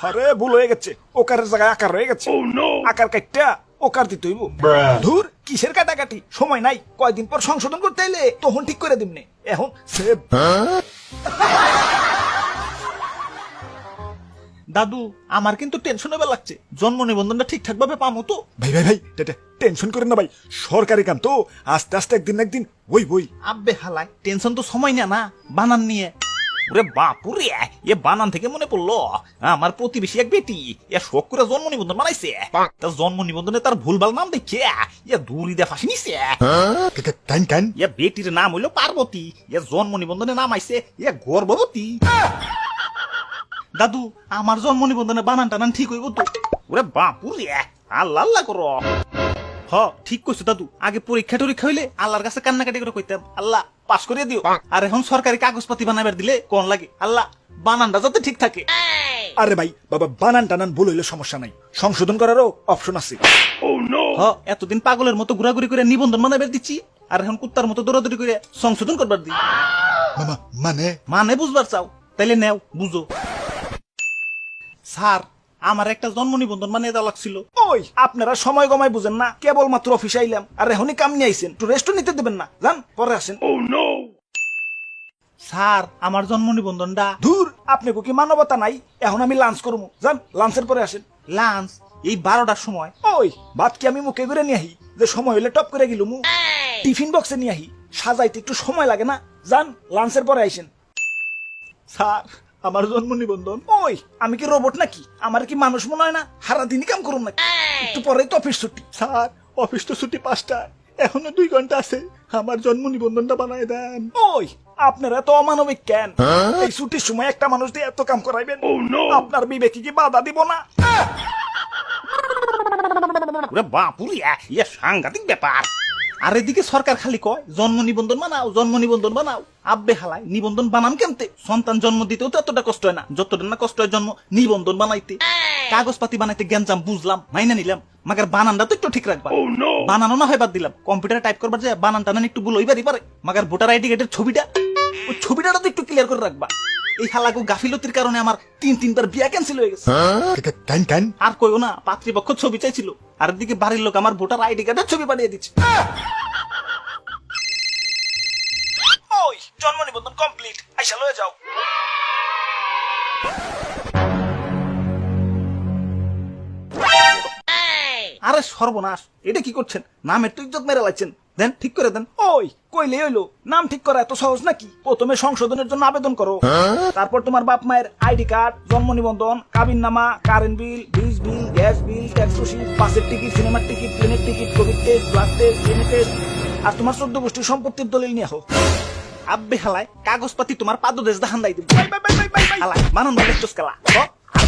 আরে ভুল হয়ে গেছে, ওকারের জায়গায় আকার রয়ে গেছে। আকার কাটটা ওকার দিতে হইব। ধুর, কিসের কাটাকাটি, সময় নাই, কয়দিন পর সংশোধন করতে এলে তখন ঠিক করে দিমনে। এখন সেভ। দাদু, আমার কিন্তু টেনশন হবে লাগছে, জন্ম নিবন্ধনটা ঠিকঠাক ভাবে পামো তো? ভাই টেনশন করেন না ভাই, সরকারি কাম তো, আস্তে আস্তে একদিন ওই বই। আব্বে হালায়, টেনশন তো সময় না বানান নিয়ে। ওরে বাপুরে, এ বানান থেকে মনে পড়লো আমার প্রতিবেশী এক বেটি এ শোক করে জন্ম নিবন্ধন বানাইছে। তার জন্ম নিবন্ধনে তার ভুলভাল নাম দেখে এ দূরি দিয়ে ফাঁসি নিছে। এ বেটির নাম হইলো পার্বতী, এ জন্ম নিবন্ধনে নাম আইছে এ গর্ভবতী। দাদু আমার জন্ম নিবন্ধনে বানান টানান ঠিক হইব তো? ওরে বাপুরে, আল্লাহ আল্লাহ করো। হ ঠিক কইছো দাদু, আগে পরীক্ষা টরীক্ষা হইলে আল্লাহর কাছে কান্নাকাটি করে কইতাম আল্লাহ পাস করিয়ে দিও। আর এখন সরকারি কাগজপাতি বানাবার দিলে কোন লাগে আল্লাহ বানানটা যাতে ঠিক থাকে। আরে ভাই বাবা, বানান টানান ভুল হইলে সমস্যা নাই, সংশোধন করারও অপশন আছে। হ এতদিন পাগলের মতো ঘোরাঘুরি করে নিবন্ধন বানাবার দিচ্ছি, আর এখন কুত্তার মতো দৌড়াদৌড়ি করে সংশোধন করবার দিই। মানে বুঝবার চাও? তাইলে নেও বুঝো। স্যার আমার একটা জন্ম নিবন্ধন বানিয়ে দেওয়া লাগছিল। ওই আপনারা সময় গমায় বুঝেন না, কেবলমাত্র অফিসে আইলাম আর এখনই কাম নিয়ে আইছেন, একটু রেস্ট নিতে দেবেন না? যান পরে আসেন। স্যার আমার জন্ম নিবন্ধনটা দূর, আপনি কি মানবতা নাই? এখন আমি লাঞ্চ করবো, যান লাঞ্চের পরে আসেন। লাঞ্চ এই 12টার সময়? ওই ভাত কি আমি মুখে করে নিয়ে আহি যে সময় হইলে টপ করে গেল মু? টিফিন বক্সে নিয়ে আহি, সাজাইতে একটু সময় লাগে না? যান লাঞ্চের পরে আইসেন। স্যার আমার জন্ম নিবন্ধন। ওই আমি কি রোবট নাকি? আমার কি মানুষ মনে হয় না? সারা দিনই কাম করুন নাকি? একটু পরেই তো অফিস ছুটি। স্যার অফিস তো ছুটি 5টায়, এখনো 2 ঘন্টা আছে, আমার জন্ম নিবন্ধনটা বানাই দেন। ওই আপনারা তো অমানবিক কেন? এই ছুটির সময় একটা মানুষ দিয়ে এত কাম করাইবেন? আপনার বিবেকে কি বাধা দিব না? ওরে বাপুরে, ইয়ে সাংঘাতিক ব্যাপার। আর এদিকে সরকার খালি কয় জন্ম নিবন্ধন বানাও, জন্ম নিবন্ধন বানাও। আব্বে হালায় নিবন্ধন বানাম কেমতে? সন্তান জন্ম দিতেও তো এতটা কষ্ট হয় না যতটা না কষ্ট হয় জন্ম নিবন্ধন বানাইতে। কাগজপাতি বানাইতে গ্যাঞ্জাম বুঝলাম, মাইনা নিলাম, মাগার বানানটা তো একটু ঠিক রাখবা। বানানো না হয় বাদ দিলাম, কম্পিউটারে টাইপ করবার যে বানান টানান একটু ভুল হইবারই পারে, মাগার ভোটার আইডি কার্ডের ছবিটা, ওই ছবিটা তো একটু ক্লিয়ার করে রাখবা। এই হালাকু গাফিলতির কারণে আমার 3-3বার বিয়া ক্যান্সেল হয়ে গেছে। আর কইও না, পাত্রীপক্ষ ছবি চাইছিল, আর এদিকে বাড়ির লোক আমার ভোটার আইডি কার্ডের ছবি পাঠিয়ে দিচ্ছে। ওই জন্ম নিবন্ধন কমপ্লিট, আইসা লয়ে যাও। আরে সর্বনাশ, এটা কি করছেন? নামের তো ইজ্জত মেরে লাগছেন, দেন ঠিক করে দেন। ওই কইলে হইলো, নাম ঠিক করা এত সহজ নাকি? প্রথমে সংশোধনের জন্য আবেদন করো, তারপর তোমার বাপ মায়ের আইডি কার্ড, জন্ম নিবন্ধন, কাবিননামা, কারেন্ট বিল, বিজ বিল, গ্যাস বিল, ট্যাক্স রসিদ, বাসের টিকিট, সিনেমার টিকিট, প্লেনের ticket, Covid test, blood test, DNA test, আর তোমার 14 গোষ্ঠীর সম্পত্তির দলিল নিয়ে আহো। আব্বে হালায় কাগজপাতি তোমার পাদদেশ দাহান দাই দিব। হালায় বানান দেখছস কেলা? আর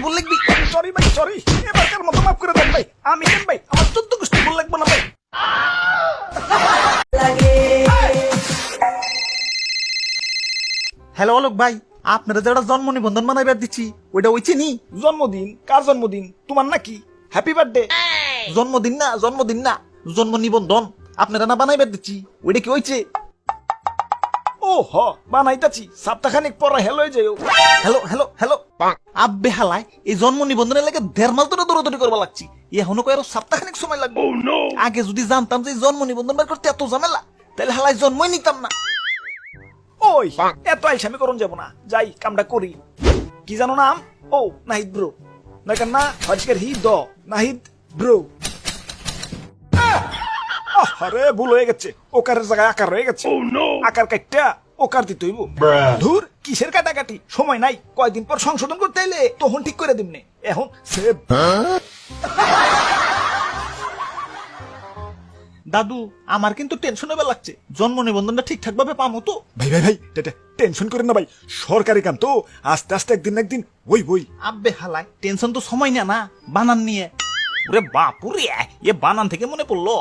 বল লিখবি। সরি ভাই, সরি, এবারকার মতো মাফ করে দেন ভাই। আমি কেন ভাই, আমার 14 গোষ্ঠী বল লাগবে না ভাই। হ্যালো অলোক ভাই, আপনারা যারা জন্ম নিবন্ধন বানাইবার দিচ্ছি ওইটা ওই চিনি? জন্মদিন? কার জন্মদিন? তোমার নাকি? Happy birthday. জন্মদিন না, জন্মদিন না, জন্ম নিবন্ধন আপনারা না বানাইবার দিচ্ছি, ওইটা কি হইছে? ও হ বানাইতাছি, সপ্তাহখানিক পরে হেলো হয়ে যাও। Hello hello hello. আব্বে হালায় এই জন্ম নিবন্ধনের লাগে 1.5 মাস ধরে দৌড়াদৌড়ি করবা লাগছি, এখনো কয় আরো সপ্তাহখানিক সময় লাগবে। আগে যদি জানতাম যে জন্ম নিবন্ধন বের করতে এত ঝামেলা, তাহলে হালায় জন্মই নিতাম না। ওই এত আইসামি করুন যাব না, যাই কামটা করি। কি জানো নাম? ও নাহিদ ব্রো, নাকার না আজকের হি দ নাহিদ ব্রো। আরে ভুল হয়ে গেছে, ওকারের জায়গায় আকার রয়ে গেছে। আকার কাটটা ওকার দিতে হইব। ধুর কিসের কাটাকাটি, সময় নাই, কয়দিন পর সংশোধন করতে এলে তখন ঠিক করে দিমনে। এখন সেভ। দাদু আমার কিন্তু টেনশন হবে লাগছে, জন্ম নিবন্ধনটা ঠিকঠাক ভাবে পামো তো? ভাই ভাই ভাই, টেনশন করেন না ভাই, সরকারি কাম তো, আস্তে আস্তে একদিন না একদিন ওই বই। আব্বে হালায় টেনশন তো সময় না, না বানান নিয়ে। ওরে বাপুরে, এ বানান থেকে মনে পড়লো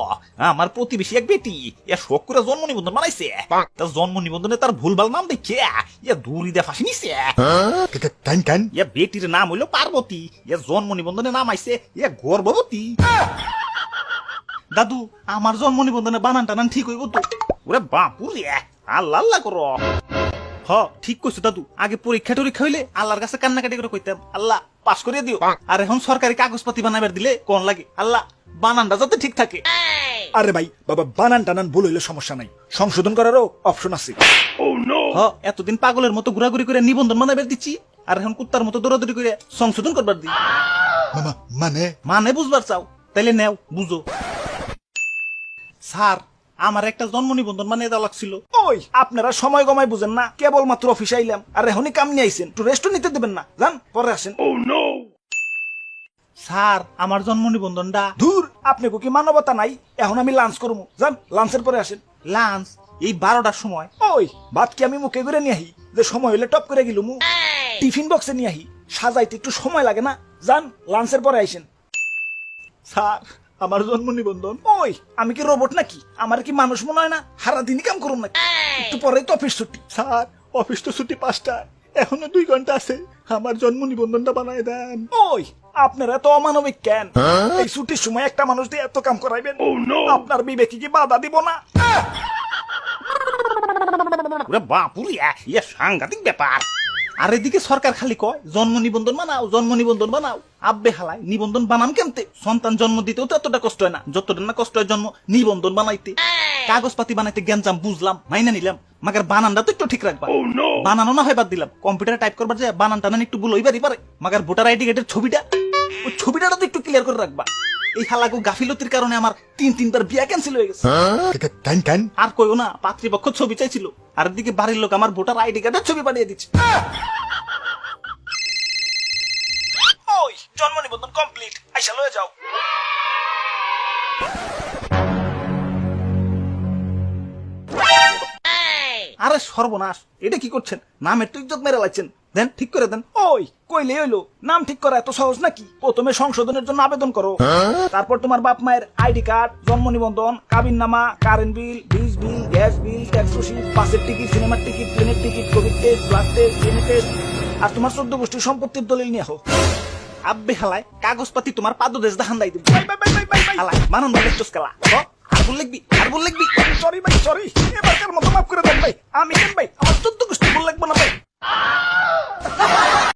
আমার প্রতিবেশী এক বেটি এ শোক করে জন্ম নিবন্ধন বানাইছে। তার জন্ম নিবন্ধনে তার ভুলভাল নাম দেখে এ দূরি দিয়ে ফাঁসি নিছে। এ বেটির নাম হইলো পার্বতী, এ জন্ম নিবন্ধনে নাম আইছে এ গর্ভবতী। দাদু আমার জন্ম নিবন্ধনে বানান টানান ঠিক হইব তো? ওরে বাপুরে, আল্লাহ আল্লাহ করো। হ ঠিক কইছো দাদু, আগে পরীক্ষা টরীক্ষা হইলে আল্লাহর কাছে কান্নাকাটি করে কইতাম আল্লাহ পাস করিয়ে দিও। আর এখন সরকারি কাগজপাতি বানাবার দিলে কোন লাগে আল্লাহ বানানটা যাতে ঠিক থাকে। আরে ভাই বাবা, বানান টানান ভুল হইলে সমস্যা নাই, সংশোধন করারও অপশন আছে। হ এতদিন পাগলের মতো ঘোরাঘুরি করে নিবন্ধন বানাবার দিচ্ছি, আর এখন কুত্তার মতো দৌড়াদৌড়ি করে সংশোধন করবার দিই। মানে বুঝবার চাও? তাইলে নেও বুঝো। স্যার আমার একটা জন্ম নিবন্ধন বানিয়ে দেওয়া লাগছিল। ওই আপনারা সময় গমায় বুঝেন না, কেবলমাত্র অফিসে আইলাম আর এখনই কাম নিয়ে আইছেন, একটু রেস্টও নিতে দেবেন না, যান পরে আসেন। স্যার আমার জন্ম নিবন্ধনটা দূর, আপনি কি মানবতা নাই? এখন আমি লাঞ্চ করবো, যান লাঞ্চের পরে আসেন। লাঞ্চ এই 12টার সময়? ওই ভাত কি আমি মুখে করে নিয়ে আহি যে সময় হইলে টপ করে গেল মু? টিফিন বক্সে নিয়ে আহি, সাজাইতে একটু সময় লাগে না? যান লাঞ্চের পরে আইসেন। স্যার আমার জন্ম নিবন্ধন। ওই আমি কি রোবট নাকি? আমার কি মানুষ মনে হয় না? সারা দিনই কাম করুন নাকি? একটু পরেই তো অফিস ছুটি। স্যার অফিস তো ছুটি 5টায়, এখনো 2 ঘন্টা আছে, আমার জন্ম নিবন্ধনটা বানায় দেন। ওই আপনারা তো অমানবিক কেন? এই ছুটির সময় একটা মানুষ দিয়ে এত কাম করাইবেন? আপনার বিবেকে কি বাধা দিব না? বাপুরি সাংঘাতিক ব্যাপার। আর এদিকে সরকার খালি কয় জন্ম নিবন্ধন বানাও, জন্ম নিবন্ধন বানাও। আব্বে হালায় নিবন্ধন বানাম কেমতে? সন্তান জন্ম দিতেও তো এতটা কষ্ট হয় না যতটা না কষ্ট হয় জন্ম নিবন্ধন বানাইতে। কাগজপাতি বানাইতে গ্যাঞ্জাম বুঝলাম, মাইনা নিলাম, মাগার বানানটা তো একটু ঠিক রাখবা। বানানো না হয় বাদ দিলাম, কম্পিউটারে টাইপ করবার যায় বানানটা না একটু ভুল হইবারই পারে, মাগার ভোটার আইডি কার্ডের ছবিটা, ওই ছবিটা তো একটু ক্লিয়ার করে রাখবা। এই হালাকু গাফিলতির কারণে আমার 3-3বার বিয়া ক্যান্সেল হয়ে গেছে। আর কইও না, পাত্রীপক্ষ ছবি চাইছিল, আর এদিকে বাড়ির লোক আমার ভোটার আইডি কার্ডের ছবি পাঠিয়ে দিচ্ছে। ওই জন্ম নিবন্ধন কমপ্লিট, আইসা লয়ে যাও। আরে সর্বনাশ, এটা কি করছেন? নামের তো ইজ্জত মেরে লাগছেন, দেন ঠিক করে দেন। ওই কইলে হইলো, নাম ঠিক করা এত সহজ নাকি? প্রথমে সংশোধনের জন্য আবেদন করো, তারপর তোমার বাপ মায়ের আইডি কার্ড, জন্ম নিবন্ধন, কাবিননামা, কারেন্ট বিল, বিজ বিল, গ্যাস বিল, ট্যাক্স রসিদ, বাসের টিকিট, সিনেমার টিকিট, প্লেনের ticket, Covid test, blood test, DNA test, আর তোমার 14 গোষ্ঠীর সম্পত্তির দলিল নিয়ে হোক। আব্বে হালায় কাগজপাতি তোমার পাদদেশ দাহান দাই দিবি। হালায় বানান দেখছস কেলা? আর বল লিখবি। সরি ভাই, সরি, এবারকার মতো মাফ করে দেন ভাই। আমি কেন ভাই, আমার 14 গোষ্ঠী বল লাগবে না ভাই।